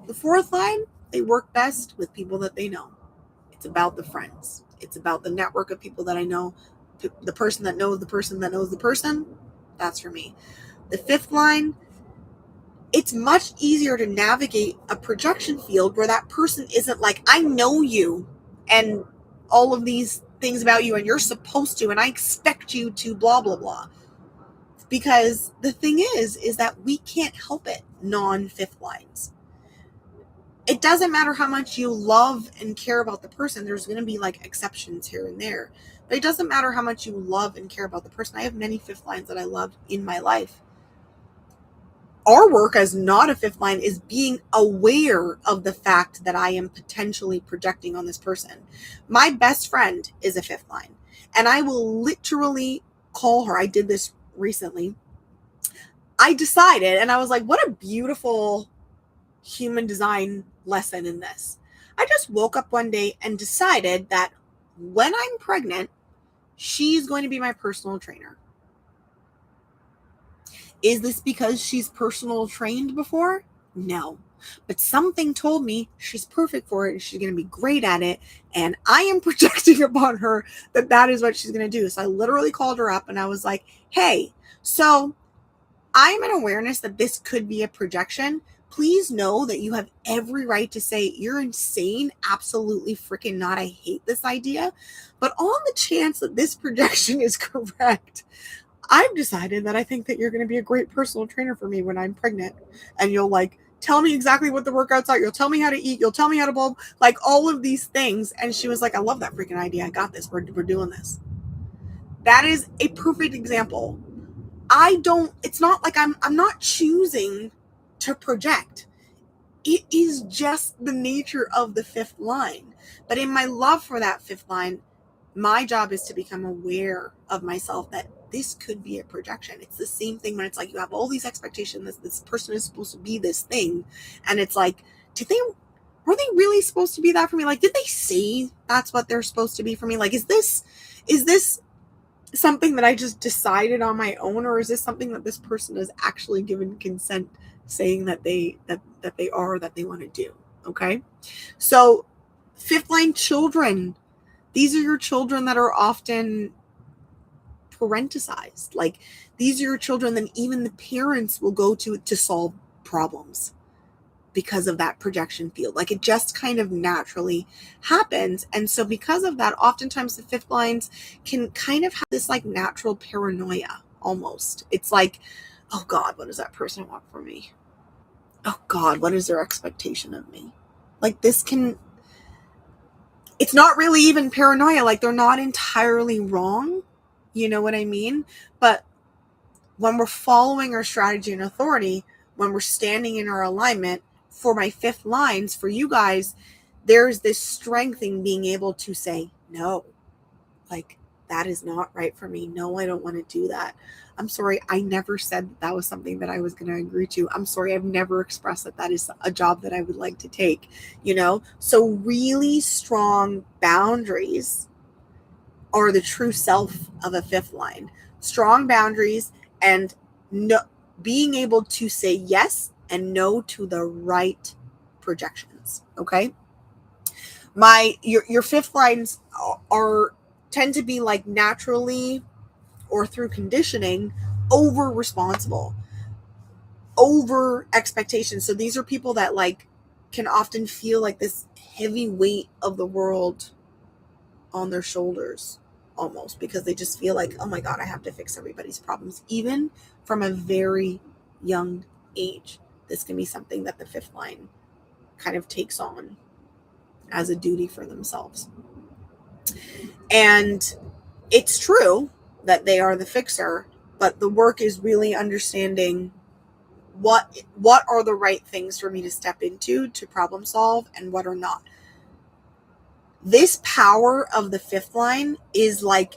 The fourth line, they work best with people that they know. It's about the friends. It's about the network of people that I know. The person that knows the person that knows the person. That's for me. The fifth line, it's much easier to navigate a projection field where that person isn't like, I know you and all of these things about you and you're supposed to and I expect you to blah, blah, blah. Because the thing is that we can't help it, non-fifth lines. It doesn't matter how much you love and care about the person. There's going to be like exceptions here and there. But it doesn't matter how much you love and care about the person. I have many fifth lines that I love in my life. Our work as not a fifth line is being aware of the fact that I am potentially projecting on this person. My best friend is a fifth line, and I will literally call her. I did this recently. I decided, and I was like, what a beautiful human design lesson in this. I just woke up one day and decided that when I'm pregnant, she's going to be my personal trainer. Is this because she's personal trained before? No. But something told me she's perfect for it and she's going to be great at it. And I am projecting upon her that is what she's going to do. So I literally called her up and I was like, hey, so I'm in awareness that this could be a projection. Please know that you have every right to say, you're insane. Absolutely freaking not. I hate this idea. But on the chance that this projection is correct, I've decided that I think that you're going to be a great personal trainer for me when I'm pregnant. And you'll like tell me exactly what the workouts are. You'll tell me how to eat. You'll tell me how to bulb, like all of these things. And she was like, I love that freaking idea. I got this. We're doing this. That is a perfect example. It's not like I'm not choosing to project. It is just the nature of the fifth line. But in my love for that fifth line, my job is to become aware of myself that this could be a projection. It's the same thing when it's like you have all these expectations that this person is supposed to be this thing. And it's like, were they really supposed to be that for me? Like, did they say that's what they're supposed to be for me? Like, is this something that I just decided on my own, or is this something that this person has actually given consent saying that they want to do? Okay. So fifth line children, these are your children that are often parenticized. Like these are your children that even the parents will go to solve problems because of that projection field. Like it just kind of naturally happens. And so because of that, oftentimes the fifth lines can kind of have this like natural paranoia almost. It's like, oh God, what does that person want from me? oh God, what is their expectation of me? Like this it's not really even paranoia. Like they're not entirely wrong. You know what I mean? But when we're following our strategy and authority, when we're standing in our alignment, for my fifth lines, for you guys, there's this strength in being able to say, no, like that is not right for me. No, I don't want to do that. I'm sorry. I never said that was something that I was going to agree to. I'm sorry. I've never expressed that that is a job that I would like to take, you know? So really strong boundaries are the true self of a fifth line. Strong boundaries and no, being able to say yes and no to the right projections. Okay. Your fifth lines are tend to be like naturally or through conditioning over responsible, over expectations. So these are people that like can often feel like this heavy weight of the world on their shoulders almost, because they just feel like, oh my God, I have to fix everybody's problems, even from a very young age. This can be something that the fifth line kind of takes on as a duty for themselves. And it's true that they are the fixer, but the work is really understanding what are the right things for me to step into to problem solve and what are not. This power of the fifth line is like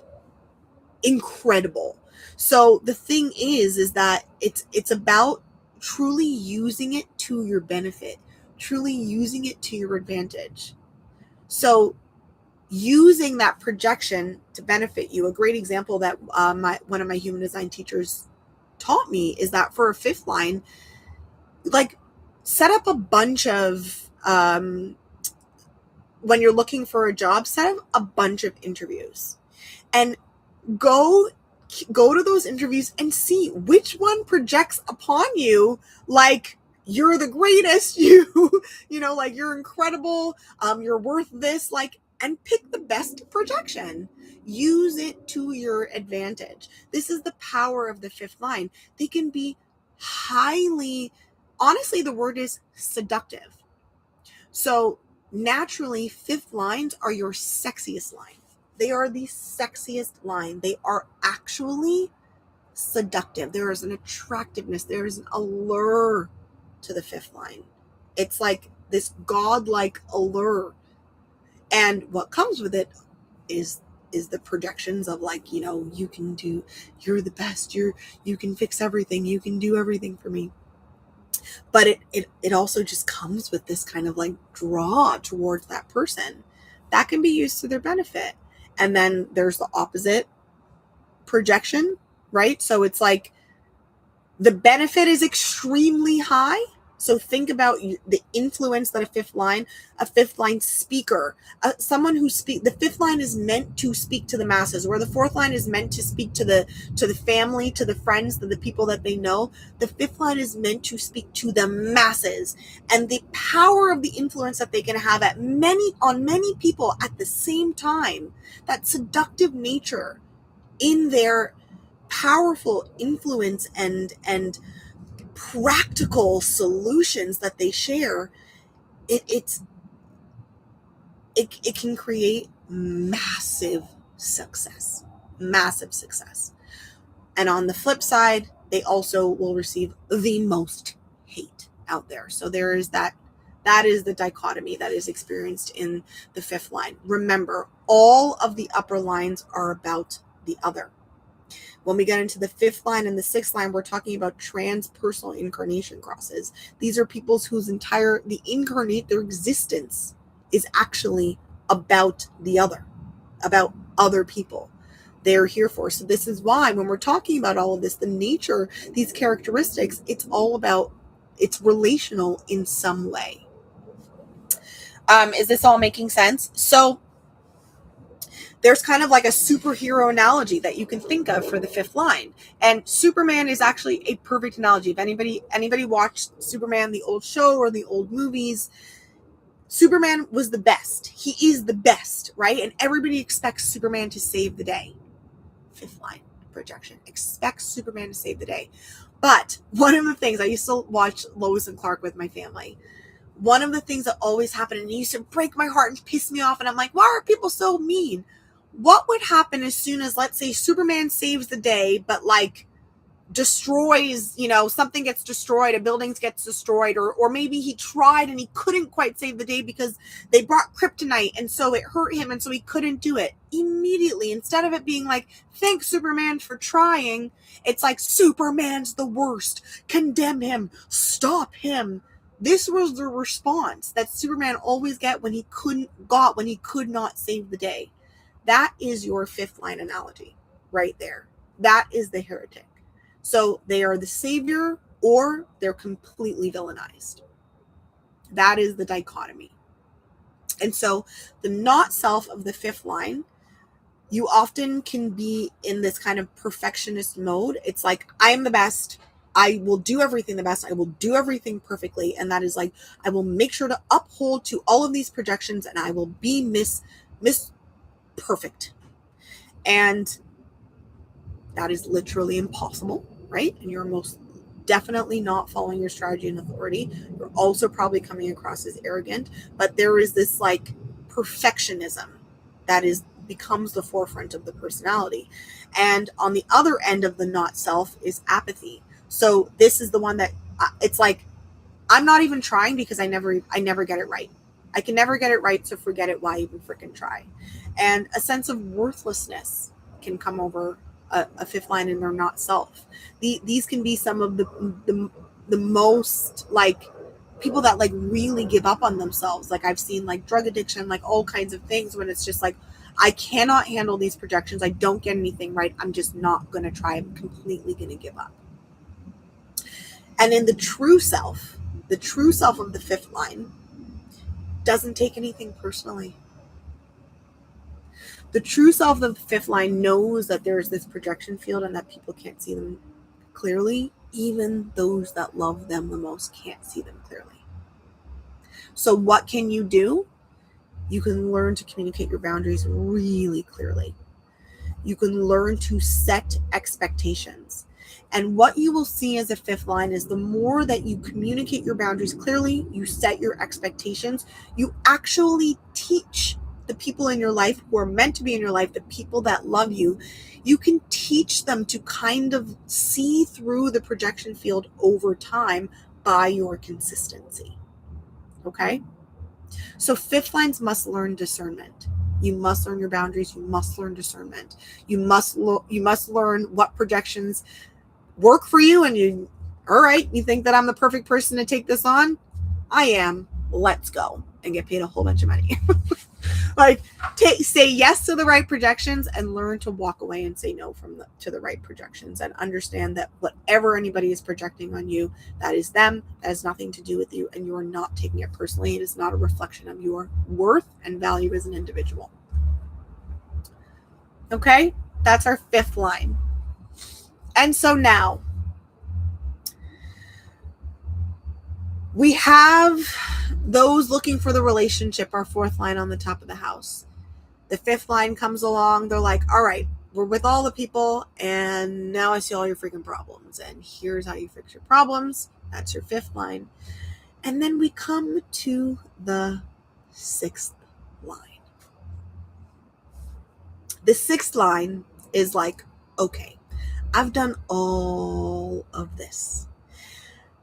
incredible. So the thing is that it's about truly using it to your benefit, truly using it to your advantage. So using that projection to benefit you. A great example that one of my human design teachers taught me is that for a fifth line, like set up a bunch of when you're looking for a job, set up a bunch of interviews and go to those interviews and see which one projects upon you like you're the greatest, you know, like you're incredible, you're worth this, like, and pick the best projection. Use it to your advantage. This is the power of the fifth line. They can be highly, honestly, the word is seductive. So naturally, fifth lines are your sexiest lines. They are the sexiest line. They are actually seductive. There is an attractiveness. There is an allure to the fifth line. It's like this godlike allure. And what comes with it is the projections of like, you know, you're the best, you can fix everything, you can do everything for me. But it also just comes with this kind of like draw towards that person that can be used to their benefit. And then there's the opposite projection, right? So it's like the benefit is extremely high. So think about the influence that a fifth line speaker, someone who the fifth line is meant to speak to the masses, where the fourth line is meant to speak to the family, to the friends, to the people that they know. The fifth line is meant to speak to the masses, and the power of the influence that they can have on many people at the same time, that seductive nature in their powerful influence and practical solutions that they share, it can create massive success. And on the flip side, they also will receive the most hate out there. So there is that is the dichotomy that is experienced in the fifth line. Remember, all of the upper lines are about the other. When we get into the fifth line and the sixth line, we're talking about transpersonal incarnation crosses. These are people's whose their existence is actually about the other, about other people they're here for. So this is why when we're talking about all of this, the nature, these characteristics, it's relational in some way. Is this all making sense? So there's kind of like a superhero analogy that you can think of for the fifth line. And Superman is actually a perfect analogy. If anybody watched Superman, the old show or the old movies, Superman was the best. He is the best, right? And everybody expects Superman to save the day. Fifth line projection. Expects Superman to save the day. But one of the things, I used to watch Lois and Clark with my family. One of the things that always happened, and it used to break my heart and piss me off, and I'm like, why are people so mean? What would happen as soon as, let's say, Superman saves the day, but like destroys, something gets destroyed, a building gets destroyed, or maybe he tried and he couldn't quite save the day because they brought kryptonite and so it hurt him and so he couldn't do it. Immediately, instead of it being like, thanks Superman for trying, it's like, Superman's the worst, condemn him, stop him. This was the response that Superman always when he could not save the day. That is your fifth line analogy right there. That is the heretic. So they are the savior or they're completely villainized. That is the dichotomy. And so the not self of the fifth line, you often can be in this kind of perfectionist mode. It's like, I am the best. I will do everything the best. I will do everything perfectly. And that is like, I will make sure to uphold to all of these projections and I will be miss perfect. And that is literally impossible, right? And you're most definitely not following your strategy and authority. You're also probably coming across as arrogant, but there is this like perfectionism that becomes the forefront of the personality. And on the other end of the not self is apathy. So this is the one that it's like, I'm not even trying because I never get it right. I can never get it right, so forget it. Why even freaking try? And a sense of worthlessness can come over a fifth line in their not self. These can be some of the most like people that like really give up on themselves. Like I've seen like drug addiction, like all kinds of things when it's just like, I cannot handle these projections. I don't get anything right. I'm just not going to try. I'm completely going to give up. And in the true self of the fifth line doesn't take anything personally. The true self of the fifth line knows that there's this projection field and that people can't see them clearly. Even those that love them the most can't see them clearly. So what can you do? You can learn to communicate your boundaries really clearly. You can learn to set expectations. And what you will see as a fifth line is the more that you communicate your boundaries clearly, you set your expectations, you actually teach the people in your life who are meant to be in your life, the people that love you, you can teach them to kind of see through the projection field over time by your consistency. Okay? So fifth lines must learn discernment. You must learn your boundaries. You must learn discernment. You must learn what projections work for you. And all right, you think that I'm the perfect person to take this on? I am. Let's go and get paid a whole bunch of money. Like say yes to the right projections and learn to walk away and say no to the right projections, and understand that whatever anybody is projecting on you, that is them. That has nothing to do with you, and you are not taking it personally. It is not a reflection of your worth and value as an individual. Okay, that's our fifth line. And so now we have those looking for the relationship, our fourth line on the top of the house. The fifth line comes along. They're like, all right, we're with all the people, and now I see all your freaking problems, and here's how you fix your problems. That's your fifth line. And then we come to the sixth line. The sixth line is like, okay, I've done all of this.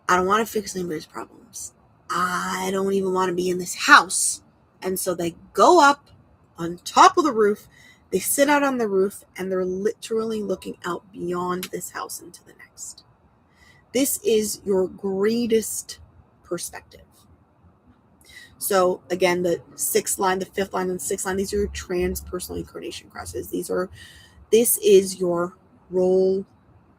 I don't want to fix anybody's problems. I don't even want to be in this house. And so they go up on top of the roof, they sit out on the roof, and they're literally looking out beyond this house into the next. This is your greatest perspective. So again, the sixth line, the fifth line, and the sixth line, these are your transpersonal incarnation crosses. This is your role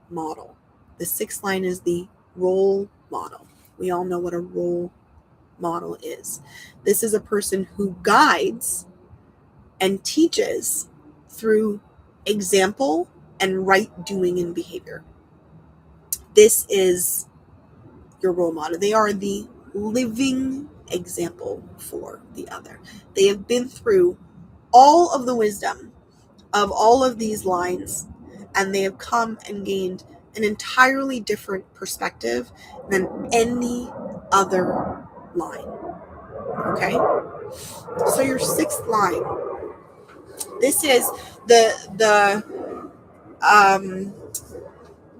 model. The sixth line is the role model. We all know what a role model is. This is a person who guides and teaches through example and right doing and behavior. This is your role model. They are the living example for the other. They have been through all of the wisdom of all of these lines, and they have come and gained an entirely different perspective than any other line. Okay? So your sixth line, this is the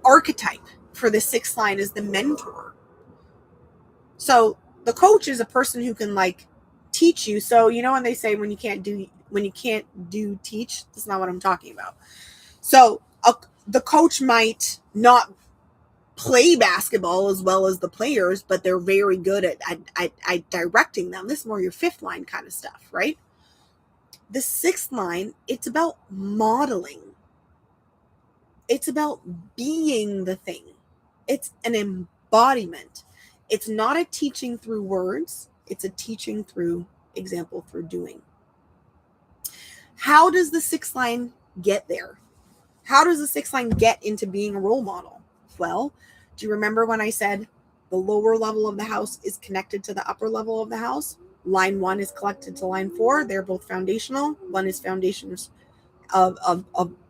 archetype for the sixth line is the mentor. So the coach is a person who can like teach you. So you know when they say when you can't do teach, that's not what I'm talking about. So the coach might not play basketball as well as the players, but they're very good at directing them. This is more your fifth line kind of stuff, right? The sixth line, it's about modeling. It's about being the thing. It's an embodiment. It's not a teaching through words. It's a teaching through example, through doing. How does the sixth line get there? How does the sixth line get into being a role model? Well, do you remember when I said the lower level of the house is connected to the upper level of the house? Line 1 is connected to line 4. They're both foundational. One is foundation of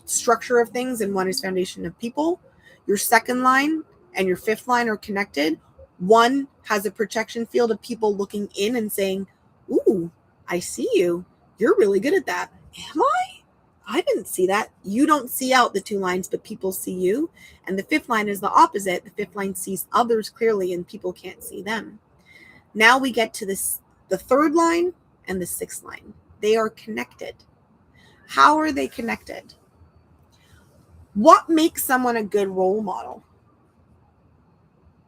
structure of things, and one is foundation of people. Your second line and your fifth line are connected. One has a protection field of people looking in and saying, ooh, I see you. You're really good at that. Am I? I didn't see that. You don't see out the two lines, but people see you. And the fifth line is the opposite. The fifth line sees others clearly and people can't see them. Now we get to the third line and the sixth line. They are connected. How are they connected? What makes someone a good role model?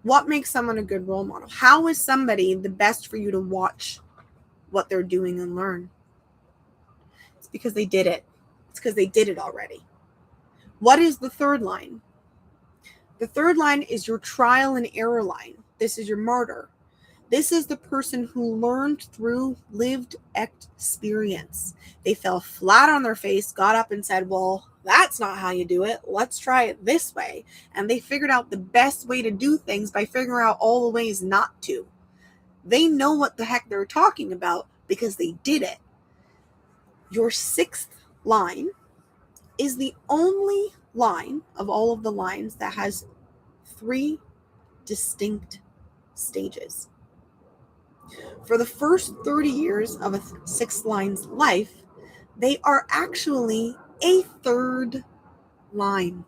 What makes someone a good role model? How is somebody the best for you to watch what they're doing and learn? It's because they did it. It's because they did it already. What is the third line? The third line is your trial and error line. This is your martyr. This is the person who learned through lived experience. They fell flat on their face, got up and said, well, that's not how you do it. Let's try it this way. And they figured out the best way to do things by figuring out all the ways not to. They know what the heck they're talking about because they did it. Your sixth line is the only line of all of the lines that has 3 distinct stages. For the first 30 years of a sixth line's life, they are actually a third line.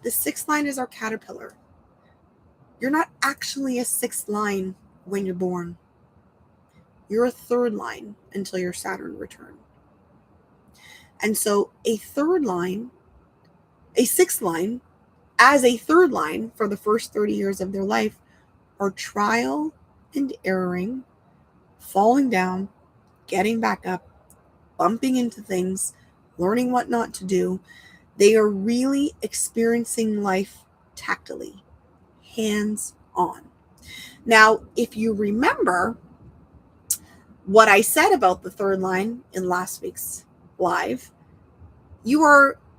The sixth line is our caterpillar. You're not actually a sixth line when you're born. You're a third line until your Saturn return. And so a sixth line, as a third line for the first 30 years of their life, are trial and erroring, falling down, getting back up, bumping into things, learning what not to do. They are really experiencing life tactily, hands-on. Now, if you remember what I said about the third line in last week's live,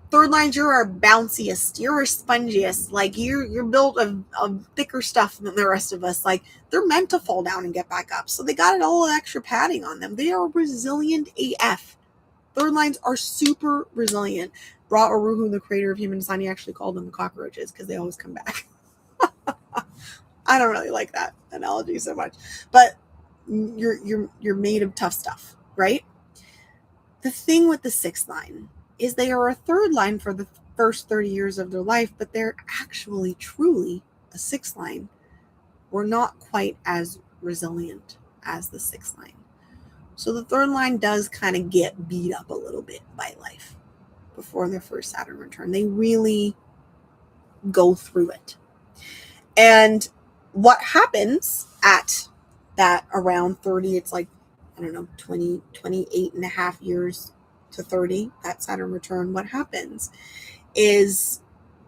third lines, you're our bounciest, you're our spongiest, like you're built of thicker stuff than the rest of us. Like they're meant to fall down and get back up. So they got it all extra padding on them. They are resilient AF. Third lines are super resilient. Ra Uru, the creator of human design, he actually called them the cockroaches because they always come back. I don't really like that analogy so much, but you're made of tough stuff, right? The thing with the sixth line is they are a third line for the first 30 years of their life, but they're actually truly a sixth line. We're not quite as resilient as the sixth line. So the third line does kind of get beat up a little bit by life before their first Saturn return. They really go through it. And what happens at that around 30, it's like, 28 and a half years to 30, that Saturn return, what happens is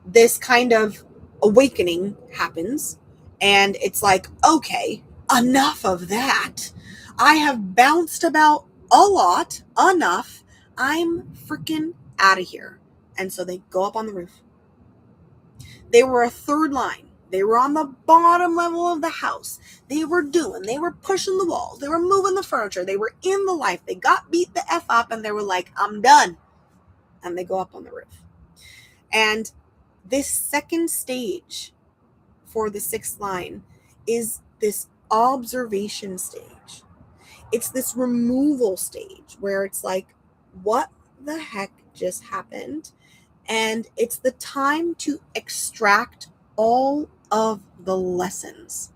this kind of awakening happens. And it's like, okay, enough of that. I have bounced about a lot, enough. I'm freaking out of here. And so they go up on the roof. They were a third line. They were on the bottom level of the house. They were pushing the walls. They were moving the furniture. They were in the life. They got beat the F up and they were like, I'm done. And they go up on the roof. And This second stage for the sixth line is this observation stage. It's this removal stage where it's like, what the heck just happened? And it's the time to extract all of the lessons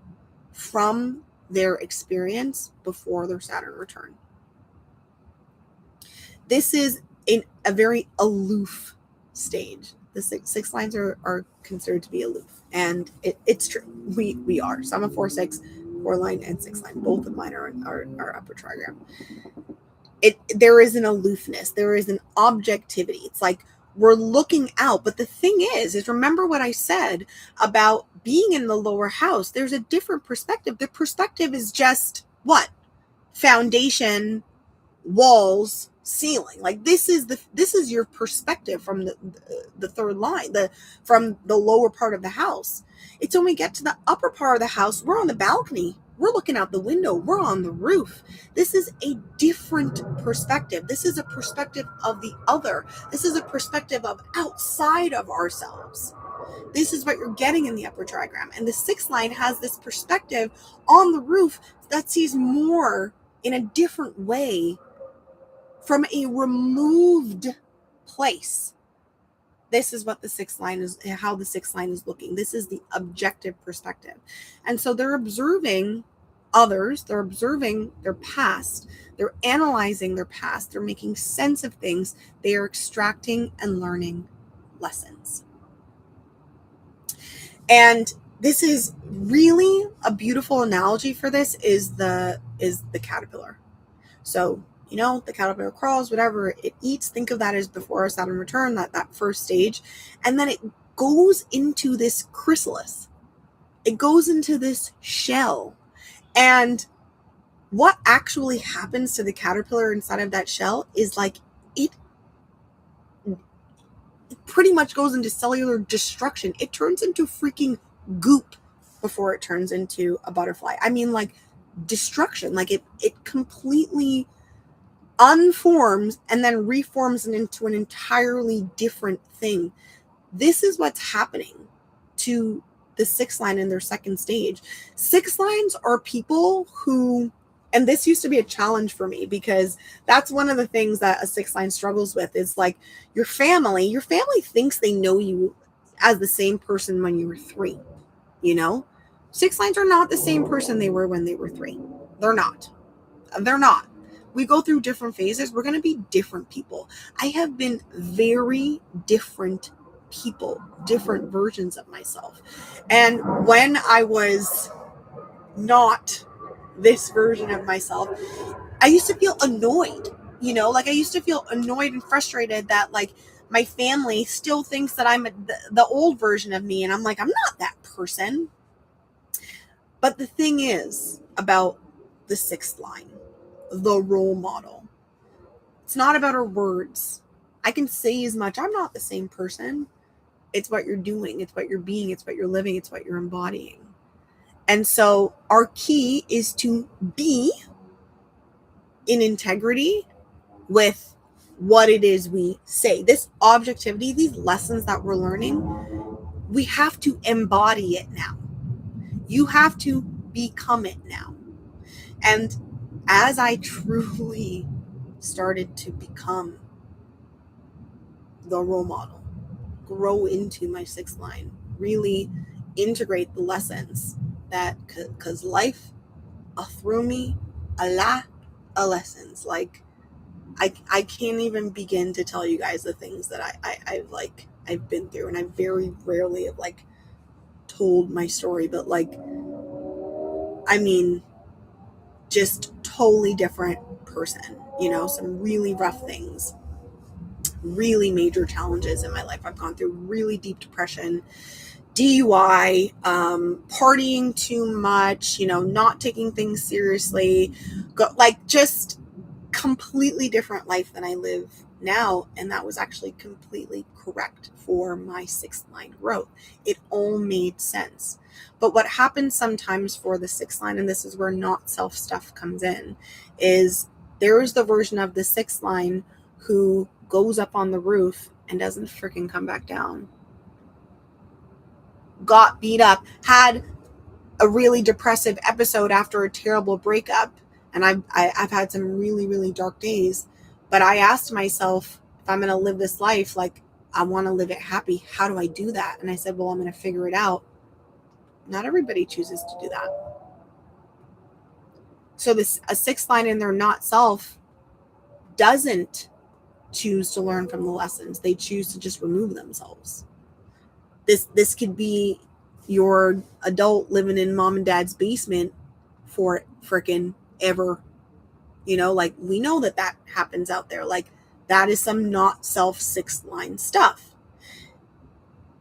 from their experience before their Saturn return. This is a very aloof stage. The six lines are considered to be aloof, and it's true. We are. So I'm a 4-6, 4-line, and 6-line. Both of mine are upper trigram. There is an aloofness. There is an objectivity. It's like we're looking out. But the thing is remember what I said about being in the lower house. There's a different perspective. The perspective is just what? Foundation, walls, ceiling. Like this is your perspective from the third line, from the lower part of the house. It's when we get to the upper part of the house, we're on the balcony, we're looking out the window, we're on the roof. This is a different perspective. This is a perspective of the other. This is a perspective of outside of ourselves. This is what you're getting in the upper trigram. And the sixth line has this perspective on the roof that sees more in a different way from a removed place. This is what the sixth line is, how the sixth line is looking. This is the objective perspective. And so they're observing others, they're observing their past, they're analyzing their past, they're making sense of things, they are extracting and learning lessons. And this is really a beautiful analogy for this is the caterpillar. So, the caterpillar crawls, whatever it eats, think of that as before a Saturn return, that first stage. And then it goes into this chrysalis. It goes into this shell. And what actually happens to the caterpillar inside of that shell is like it pretty much goes into cellular destruction. It turns into freaking goop before it turns into a butterfly. I mean, like destruction. Like it completely unforms and then reforms into an entirely different thing. This is what's happening to the sixth line in their second stage. Sixth lines are people who, and this used to be a challenge for me because that's one of the things that a sixth line struggles with is like your family thinks they know you as the same person when you were 3, Sixth lines are not the same person they were when they were 3. They're not. We go through different phases. We're going to be different people. I have been very different people, different versions of myself. And when I was not this version of myself, I used to feel annoyed, I used to feel annoyed and frustrated that like my family still thinks that I'm the old version of me. And I'm like, I'm not that person. But the thing is about the sixth line, the role model. It's not about our words. I can say as much. I'm not the same person. It's what you're doing. It's what you're being. It's what you're living. It's what you're embodying. And so our key is to be in integrity with what it is we say. This objectivity, these lessons that we're learning, we have to embody it now. You have to become it now. And as I truly started to become the role model, grow into my sixth line, really integrate the lessons that, because life threw me a lot of lessons. Like I can't even begin to tell you guys the things that I've been through, and I very rarely have like told my story, but like, I mean, just totally different person, some really rough things, really major challenges in my life. I've gone through really deep depression, DUI, partying too much, not taking things seriously, just completely different life than I live now. And that was actually completely correct for my sixth line growth. It all made sense. But what happens sometimes for the sixth line, and this is where not self stuff comes in, is there is the version of the sixth line who goes up on the roof and doesn't freaking come back down. got beat up, had a really depressive episode after a terrible breakup. And I've had some really, really dark days. But I asked myself, if I'm going to live this life, like, I want to live it happy. How do I do that? And I said, well, I'm going to figure it out. Not everybody chooses to do that. So a sixth line in their not self doesn't choose to learn from the lessons. They choose to just remove themselves. This could be your adult living in mom and dad's basement for frickin' ever. You know, like, we know that happens out there. Like, that is some not self sixth line stuff.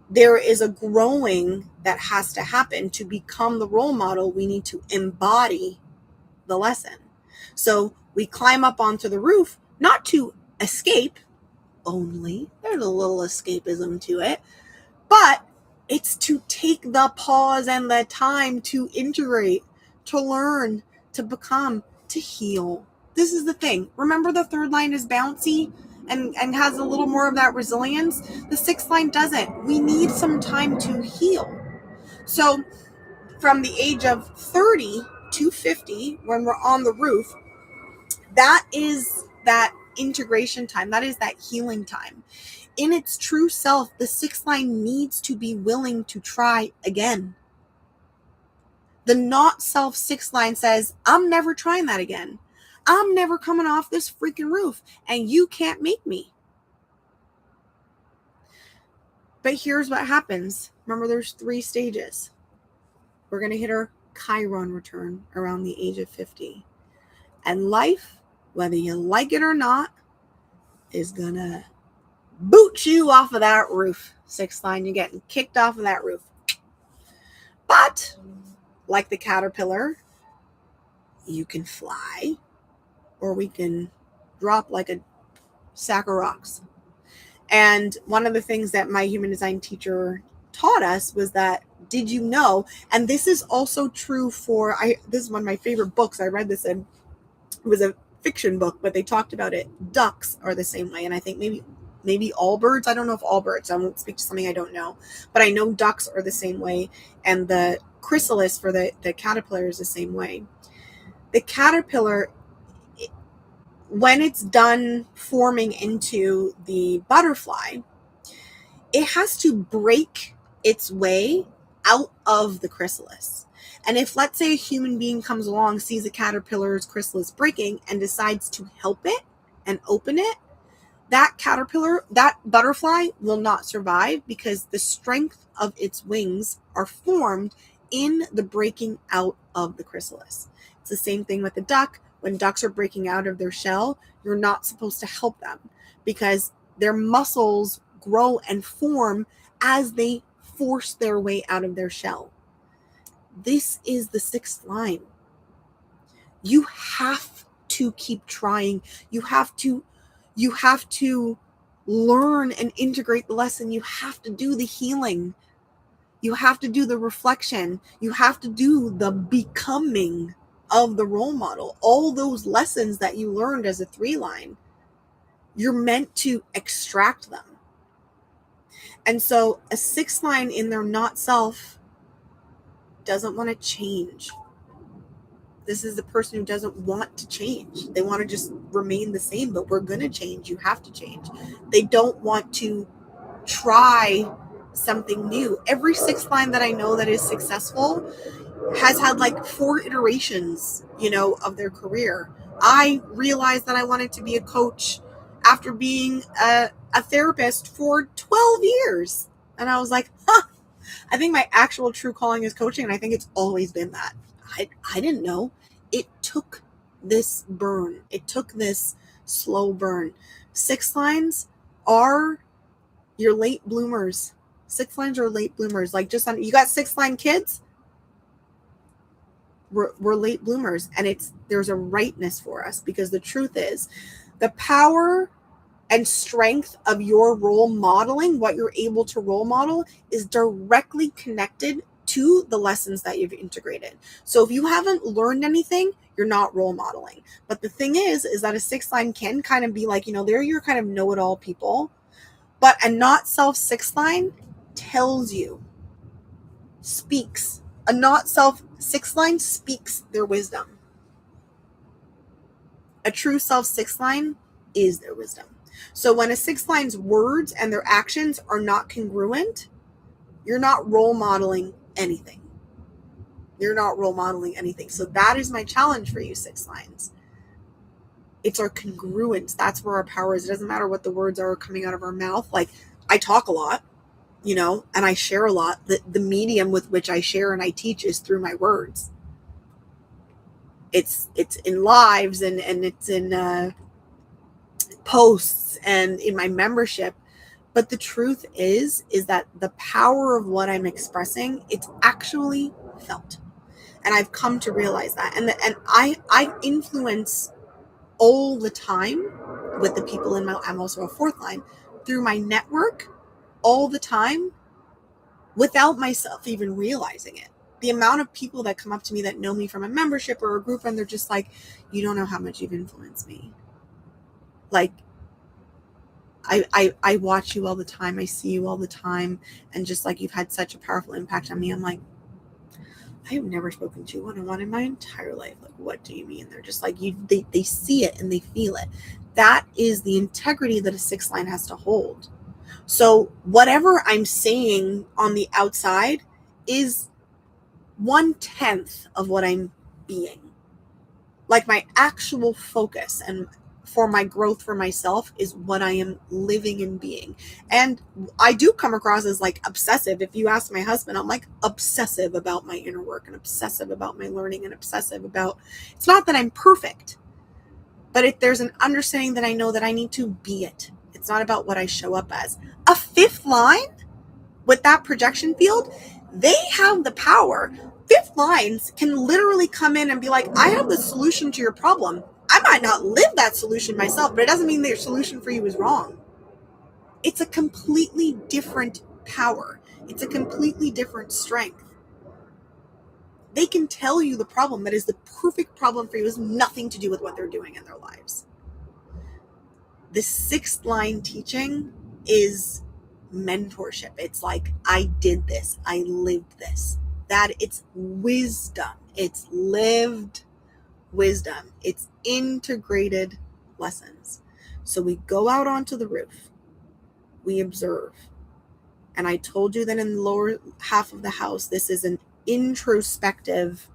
There is a growing that has to happen to become the role model. We need to embody the lesson. So we climb up onto the roof, not to escape only. There's a little escapism to it, but it's to take the pause and the time to integrate, to learn, to become, to heal. This is the thing. Remember, the third line is bouncy and has a little more of that resilience. The sixth line doesn't. We need some time to heal. So from the age of 30 to 50, when we're on the roof, that is that integration time. That is that healing time. In its true self, the sixth line needs to be willing to try again. The not self sixth line says, I'm never trying that again. I'm never coming off this freaking roof, and you can't make me. But here's what happens. Remember, there's 3 stages. We're going to hit our Chiron return around the age of 50. And life, whether you like it or not, is going to boot you off of that roof. Sixth line, you're getting kicked off of that roof. But like the caterpillar, you can fly, or we can drop like a sack of rocks. And one of the things that my human design teacher taught us was that, did you know, and this is also true for, this is one of my favorite books. I read this in, it was a fiction book, but they talked about it. Ducks are the same way. And I think maybe all birds. I don't know if all birds. I won't speak to something I don't know. But I know ducks are the same way. And the chrysalis for the caterpillar is the same way. The caterpillar, when it's done forming into the butterfly, it has to break its way out of the chrysalis. And if, let's say, a human being comes along, sees a caterpillar's chrysalis breaking, and decides to help it and open it, that caterpillar, that butterfly will not survive, because the strength of its wings are formed in the breaking out of the chrysalis. It's the same thing with the duck. When ducks are breaking out of their shell, you're not supposed to help them, because their muscles grow and form as they force their way out of their shell. This is the sixth line. You have to keep trying. You have to learn and integrate the lesson. You have to do the healing. You have to do the reflection. You have to do the becoming of the role model. All those lessons that you learned as a 3 line, you're meant to extract them. And so a 6 line in their not self doesn't want to change. This is the person who doesn't want to change. They want to just remain the same, but we're going to change. You have to change. They don't want to try something new. Every 6 line that I know that is successful has had like 4 iterations, of their career. I realized that I wanted to be a coach after being a therapist for 12 years. And I was like, I think my actual true calling is coaching. And I think it's always been that. I didn't know. It took this burn. It took this slow burn. 6 lines are your late bloomers. 6 lines are late bloomers. Like, you got 6 line kids? We're late bloomers. And there's a rightness for us, because the truth is, the power and strength of your role modeling, what you're able to role model, is directly connected to the lessons that you've integrated. So if you haven't learned anything, you're not role modeling. But the thing is that a 6 line can kind of be like, they're your kind of know-it-all people. But a not self 6 line tells you speaks. A not self sixth line speaks their wisdom. A true self sixth line is their wisdom. So when a sixth line's words and their actions are not congruent, you're not role modeling anything. You're not role modeling anything. So that is my challenge for you, sixth lines. It's our congruence. That's where our power is. It doesn't matter what the words are coming out of our mouth. Like, I talk a lot, and I share a lot. The medium with which I share and I teach is through my words. It's in lives and it's in posts and in my membership. But the truth is that the power of what I'm expressing, it's actually felt. And I've come to realize that. And I influence all the time with the people I'm also a fourth line, through my network all the time without myself even realizing it. The amount of people that come up to me that know me from a membership or a group, and they're just like, you don't know how much you've influenced me. Like, I watch you all the time. I see you all the time. And just like, you've had such a powerful impact on me. I'm like, I have never spoken to you one-on-one in my entire life. Like, what do you mean? They're just like, they see it and they feel it. That is the integrity that a sixth line has to hold. So whatever I'm saying on the outside is 1/10 of what I'm being. Like, my actual focus and for my growth for myself is what I am living and being. And I do come across as like obsessive. If you ask my husband, I'm like obsessive about my inner work and obsessive about my learning and obsessive about, it's not that I'm perfect, but if there's an understanding that I know that I need to be it. It's not about what I show up as. A fifth line with that projection field, they have the power. Fifth lines can literally come in and be like, I have the solution to your problem. I might not live that solution myself, but it doesn't mean their solution for you is wrong. It's a completely different power. It's a completely different strength. They can tell you the problem that is the perfect problem for you has nothing to do with what they're doing in their lives. The sixth line teaching is mentorship. It's like, I did this. I lived this. That it's wisdom. It's lived wisdom. It's integrated lessons. So we go out onto the roof. We observe. And I told you that in the lower half of the house, this is an introspective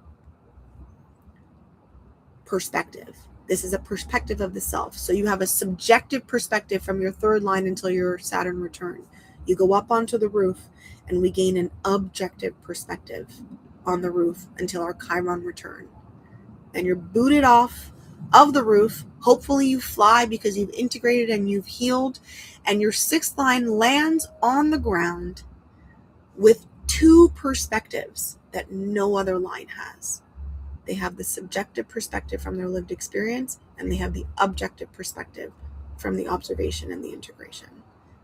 perspective. This is a perspective of the self. So you have a subjective perspective from your third line until your Saturn return. You go up onto the roof and we gain an objective perspective on the roof until our Chiron return. And you're booted off of the roof. Hopefully you fly because you've integrated and you've healed. And your sixth line lands on the ground with two perspectives that no other line has. They have the subjective perspective from their lived experience, and they have the objective perspective from the observation and the integration.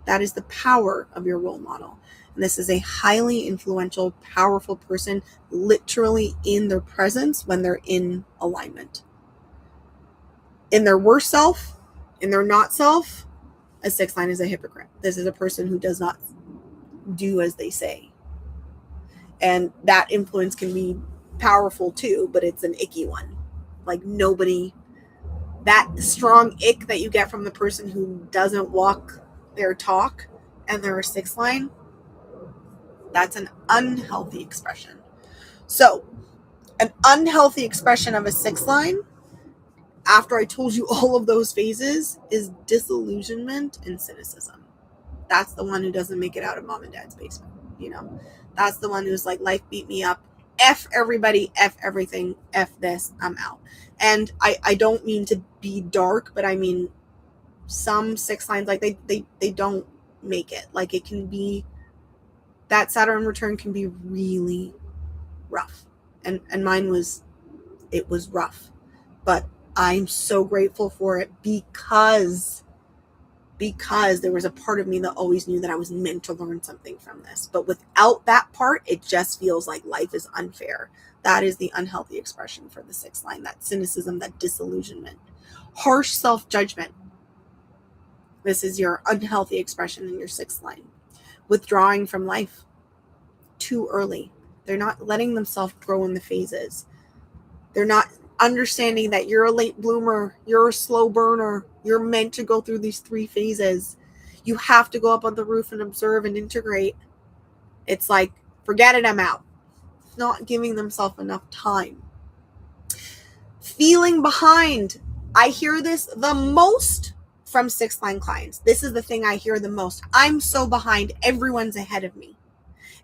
That is the power of your role model. And this is a highly influential, powerful person, literally in their presence when they're in alignment. In their worst self, in their not self, a sixth line is a hypocrite. This is a person who does not do as they say. And that influence can be powerful too, but it's an icky one. Like, nobody, that strong ick that you get from the person who doesn't walk their talk and they're a sixth line, that's an unhealthy expression. So an unhealthy expression of a sixth line, after I told you all of those phases, is disillusionment and cynicism. That's the one who doesn't make it out of mom and dad's basement. That's the one who's like, life beat me up. F everybody, F everything, F this, I'm out. And I don't mean to be dark, but I mean, some sixth lines, like they don't make it. Like, it can be, that Saturn return can be really rough. And mine was rough. But I'm so grateful for it because there was a part of me that always knew that I was meant to learn something from this. But without that part, it just feels like life is unfair. That is the unhealthy expression for the sixth line, that cynicism, that disillusionment. Harsh self-judgment. This is your unhealthy expression in your sixth line. Withdrawing from life too early. They're not letting themselves grow in the phases. They're not understanding that you're a late bloomer, you're a slow burner, you're meant to go through these 3 phases. You have to go up on the roof and observe and integrate. It's like, forget it, I'm out. Not giving themselves enough time. Feeling behind. I hear this the most from 6th line clients. This is the thing I hear the most. I'm so behind. Everyone's ahead of me.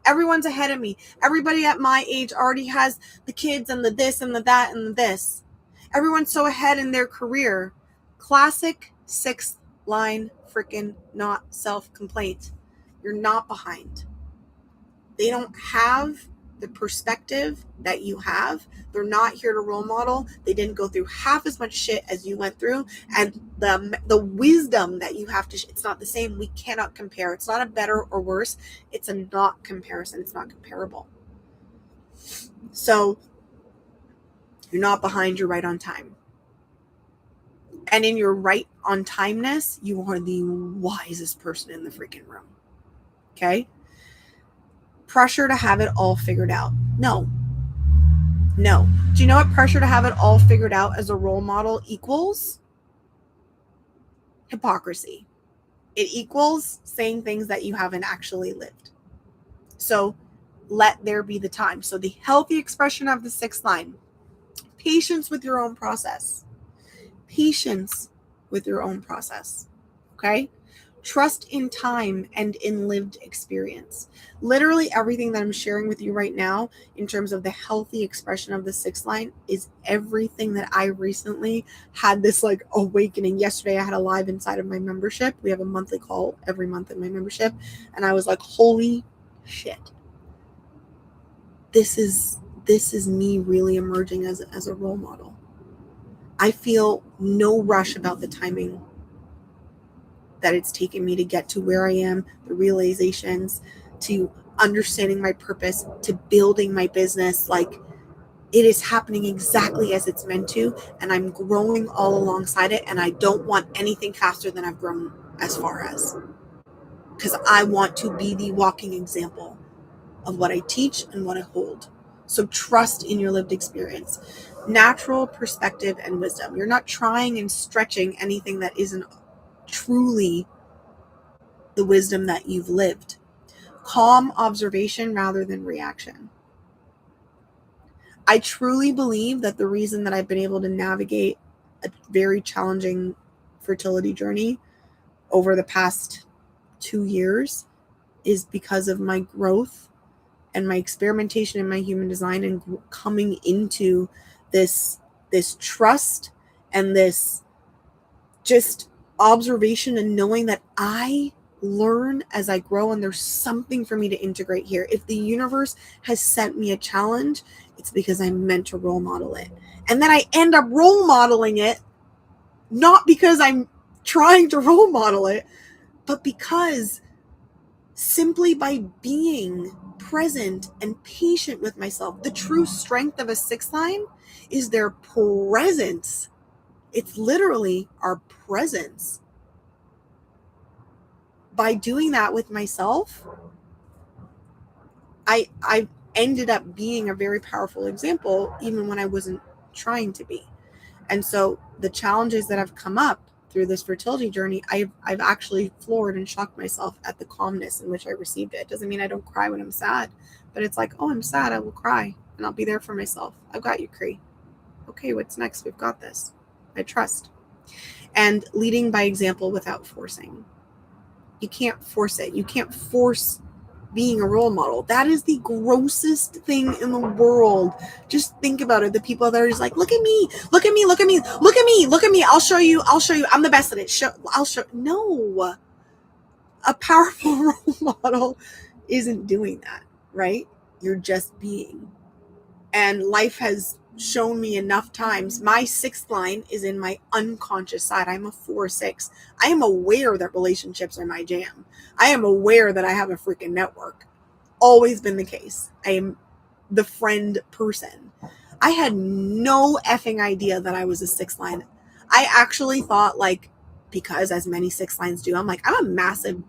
Everyone's ahead of me. Everybody at my age already has the kids and the this and the that and the this. Everyone's so ahead in their career. Classic 6th line freaking not self-complaint. You're not behind. They don't have the perspective that you have. They're not here to role model. They didn't go through half as much shit as you went through. And the wisdom that you have to, it's not the same. We cannot compare. It's not a better or worse. It's a not comparison. It's not comparable. So you're not behind. You're right on time. And in your right on timeness, you are the wisest person in the freaking room. Okay? Pressure to have it all figured out. No. Do you know what pressure to have it all figured out as a role model equals? Hypocrisy. It equals saying things that you haven't actually lived. So let there be the time. So the healthy expression of the 6th line. Patience with your own process. Patience with your own process. Okay? Trust in time and in lived experience. Literally everything that I'm sharing with you right now in terms of the healthy expression of the 6th line is everything that I recently had this like awakening. Yesterday I had a live inside of my membership. We have a monthly call every month in my membership. And I was like, holy shit. This is me really emerging as a role model. I feel no rush about the timing that it's taken me to get to where I am, the realizations, to understanding my purpose, to building my business. Like, it is happening exactly as it's meant to, and I'm growing all alongside it, and I don't want anything faster than I've grown as far as. Because I want to be the walking example of what I teach and what I hold. So trust in your lived experience. Natural perspective and wisdom. You're not trying and stretching anything that isn't truly the wisdom that you've lived. Calm observation rather than reaction. I truly believe that the reason that I've been able to navigate a very challenging fertility journey over the past 2 years is because of my growth and my experimentation in my human design and coming into this trust and this just observation and knowing that I learn as I grow and there's something for me to integrate here. If the universe has sent me a challenge, it's because I'm meant to role model it. And then I end up role modeling it, not because I'm trying to role model it, but because simply by being present and patient with myself, the true strength of a 6th line is their presence. It's literally our presence. By doing that with myself, I ended up being a very powerful example, even when I wasn't trying to be. And so the challenges that have come up through this fertility journey, I've actually floored and shocked myself at the calmness in which I received it. Doesn't mean I don't cry when I'm sad, but it's like, oh, I'm sad, I will cry, and I'll be there for myself. I've got you, Cree. Okay, what's next? We've got this. I trust. And leading by example without forcing. You can't force it. You can't force being a role model. That is the grossest thing in the world. Just think about it. The people that are just like, look at me, look at me, look at me, look at me, look at me. I'll show you. I'm the best at it. I'll show. No, a powerful role model isn't doing that, right? You're just being. And life has shown me enough times. My 6th line is in my unconscious side. I'm a 4/6. I am aware that relationships are my jam. I am aware that I have a freaking network. Always been the case. I am the friend person. I had no effing idea that I was a 6th line. I actually thought, like, because as many 6th lines do, I'm like, I'm a massive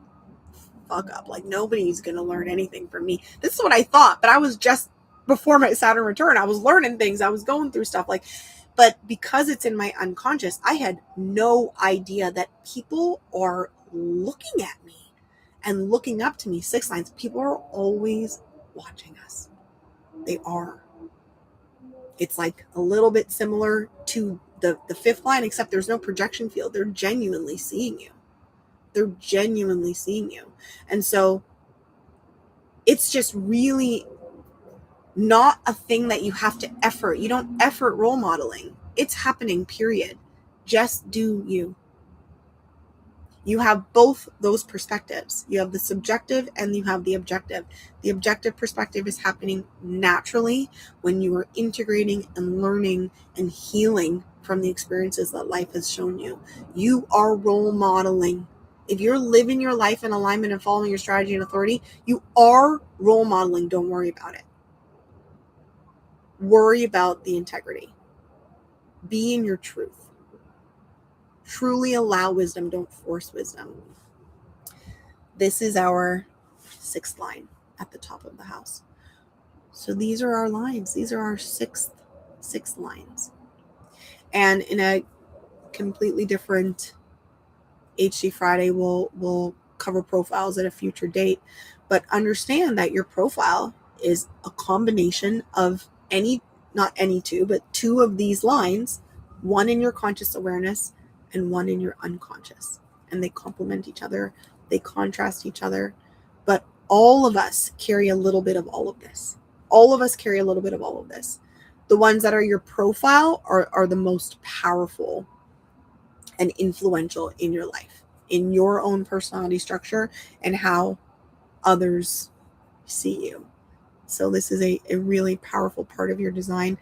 fuck up. Like, nobody's going to learn anything from me. This is what I thought, but I was just before my Saturn return. I was learning things. I was going through stuff like, but because it's in my unconscious, I had no idea that people are looking at me and looking up to me. Six lines. People are always watching us. They are. It's like a little bit similar to the fifth line, except there's no projection field. They're genuinely seeing you. They're genuinely seeing you. And so it's just really not a thing that you have to effort. You don't effort role modeling. It's happening, period. Just do you. You have both those perspectives. You have the subjective and you have the objective. The objective perspective is happening naturally when you are integrating and learning and healing from the experiences that life has shown you. You are role modeling. If you're living your life in alignment and following your strategy and authority, you are role modeling. Don't worry about it. Worry about the integrity. Be in your truth. Truly allow wisdom. Don't force wisdom. This is our sixth line at the top of the house. So these are our lines. These are our six lines. And in a completely different HG Friday, we'll cover profiles at a future date. But understand that your profile is a combination of not any two, but two of these lines, one in your conscious awareness and one in your unconscious. And they complement each other. They contrast each other. But all of us carry a little bit of all of this. All of us carry a little bit of all of this. The ones that are your profile are the most powerful and influential in your life, in your own personality structure and how others see you. So this is a really powerful part of your design.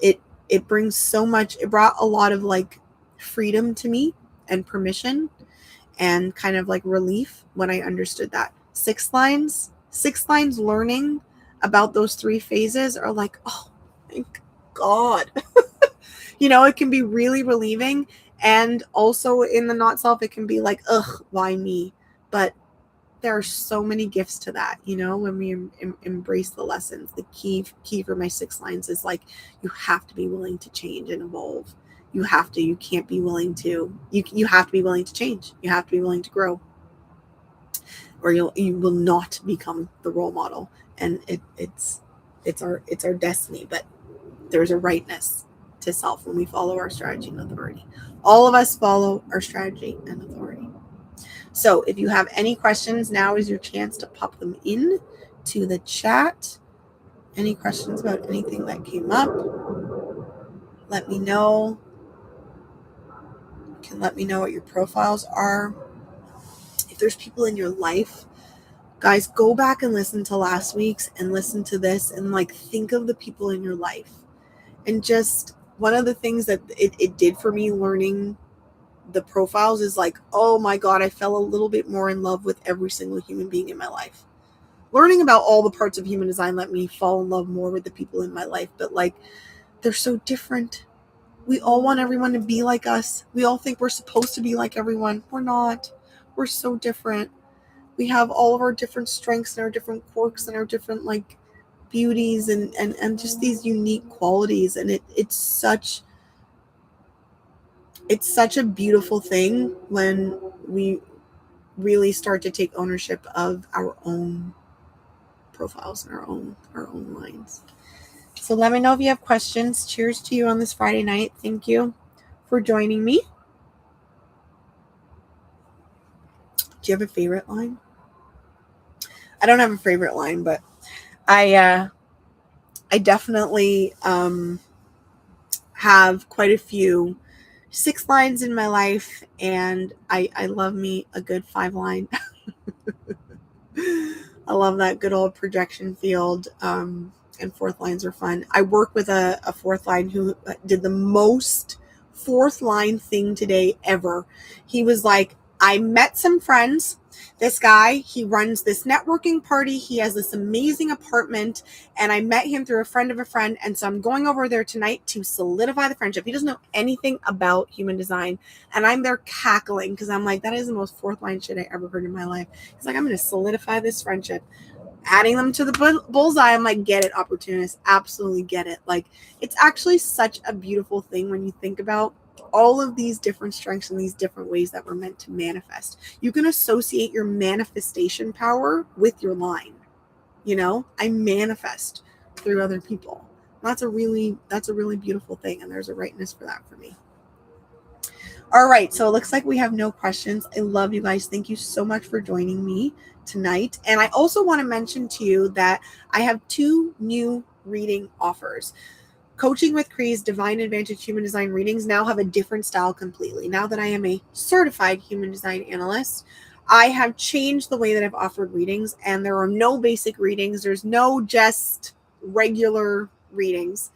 It brings so much, it brought a lot of like freedom to me and permission and kind of like relief when I understood that. Six lines learning about those three phases are like, oh, thank God. It can be really relieving. And also in the not self, it can be like, ugh, why me? But there are so many gifts to that, when we embrace the lessons. The key for my six lines is like, you have to be willing to change and evolve. You can't be willing to, you have to be willing to change. You have to be willing to grow, or you will not become the role model. And it's our destiny, but there's a rightness to self when we follow our strategy and authority. All of us follow our strategy and authority. So if you have any questions, now is your chance to pop them in to the chat. Any questions about anything that came up? Let me know. You can let me know what your profiles are. If there's people in your life, guys, go back and listen to last week's and listen to this and like think of the people in your life. And just one of the things that it did for me learning the profiles is like, oh my God, I fell a little bit more in love with every single human being in my life. Learning about all the parts of human design let me fall in love more with the people in my life. But like, they're so different. We all want everyone to be like us. We all think we're supposed to be like everyone. We're not. We're so different. We have all of our different strengths and our different quirks and our different like beauties and just these unique qualities. And it's such a beautiful thing when we really start to take ownership of our own profiles and our own lines. So let me know if you have questions. Cheers to you on this Friday night. Thank you for joining me. Do you have a favorite line? I don't have a favorite line, but I definitely have quite a few six lines in my life, and I love me a good 5 line. I love that good old projection field. And fourth lines are fun. I work with a fourth line who did the most fourth line thing today ever. He was like, I met some friends. This guy, he runs this networking party. He has this amazing apartment, and I met him through a friend of a friend. And so I'm going over there tonight to solidify the friendship. He doesn't know anything about human design. And I'm there cackling because I'm like, that is the most fourth line shit I ever heard in my life. He's like, I'm going to solidify this friendship. adding them to the bullseye. I'm like, get it, Opportunist. Absolutely get it. Like, it's actually such a beautiful thing when you think about all of these different strengths and these different ways that we're meant to manifest. You can associate your manifestation power with your line. You know, I manifest through other people. That's a really beautiful thing. And there's a rightness for that for me. All right. So it looks like we have no questions. I love you guys. Thank you so much for joining me tonight. And I also want to mention to you that I have 2 new reading offers. Coaching with Cree's Divine Advantage Human Design readings now have a different style completely. Now that I am a certified human design analyst, I have changed the way that I've offered readings, and there are no basic readings. There's no just regular readings.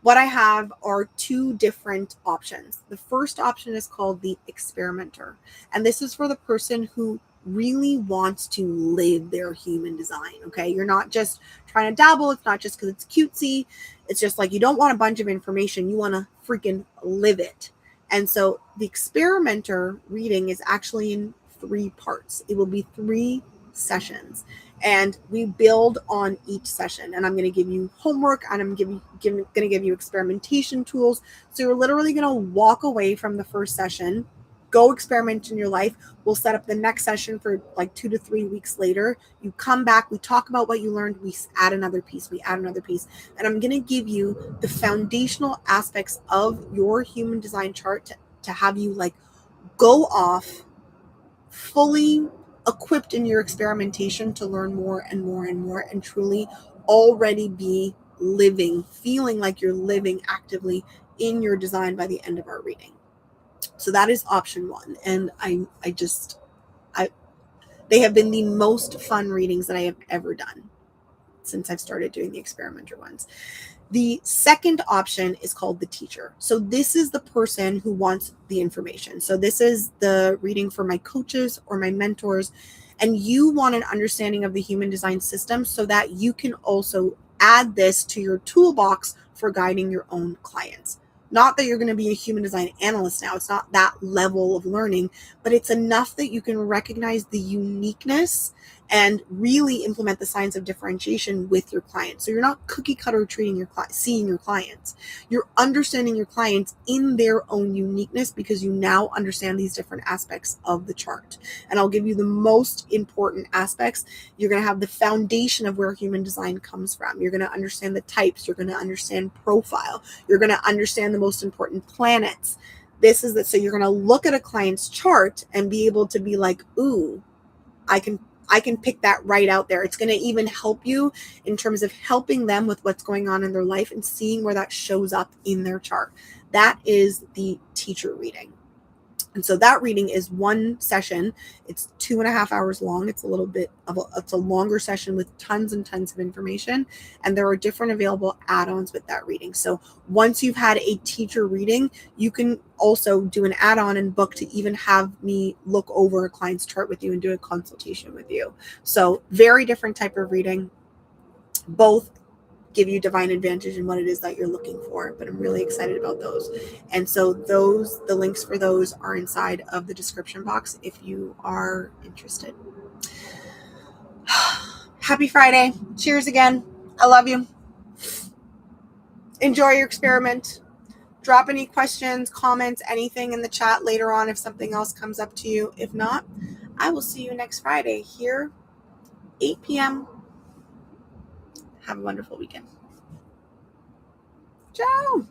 What I have are 2 different options. The first option is called the experimenter, and this is for the person who really wants to live their human design. Okay, you're not just trying to dabble. It's not just because it's cutesy. It's just like you don't want a bunch of information. You want to freaking live it. And so the experimenter reading is actually in 3 parts. It will be 3 sessions, and we build on each session. And I'm going to give you homework, and I'm going to give you experimentation tools. So you're literally going to walk away from the first session, go experiment in your life. We'll set up the next session for like 2 to 3 weeks later. You come back, we talk about what you learned, we add another piece, and I'm going to give you the foundational aspects of your human design chart to have you like go off fully equipped in your experimentation to learn more and more and more, and truly already be living, feeling like you're living actively in your design by the end of our reading. So that is option 1. And they have been the most fun readings that I have ever done since I've started doing the experimenter ones. The second option is called the teacher. So this is the person who wants the information. So this is the reading for my coaches or my mentors, and you want an understanding of the human design system so that you can also add this to your toolbox for guiding your own clients. Not that you're going to be a human design analyst now. It's not that level of learning, but it's enough that you can recognize the uniqueness and really implement the science of differentiation with your clients. So you're not cookie cutter treating seeing your clients. You're understanding your clients in their own uniqueness because you now understand these different aspects of the chart. And I'll give you the most important aspects. You're going to have the foundation of where human design comes from. You're going to understand the types. You're going to understand profile. You're going to understand the most important planets. So you're going to look at a client's chart and be able to be like, ooh, I can pick that right out there. It's going to even help you in terms of helping them with what's going on in their life and seeing where that shows up in their chart. That is the teacher reading. And so that reading is 1 session. It's 2.5 hours long. It's a longer session with tons and tons of information. And there are different available add-ons with that reading. So once you've had a teacher reading, you can also do an add-on and book to even have me look over a client's chart with you and do a consultation with you. So very different type of reading. Both give you divine advantage in what it is that you're looking for, but I'm really excited about those. And so the links for those are inside of the description box if you are interested. Happy Friday. Cheers again. I love you. Enjoy your experiment. Drop any questions, comments, anything in the chat later on if something else comes up to you. If not, I will see you next Friday here, 8 p.m. Have a wonderful weekend. Ciao.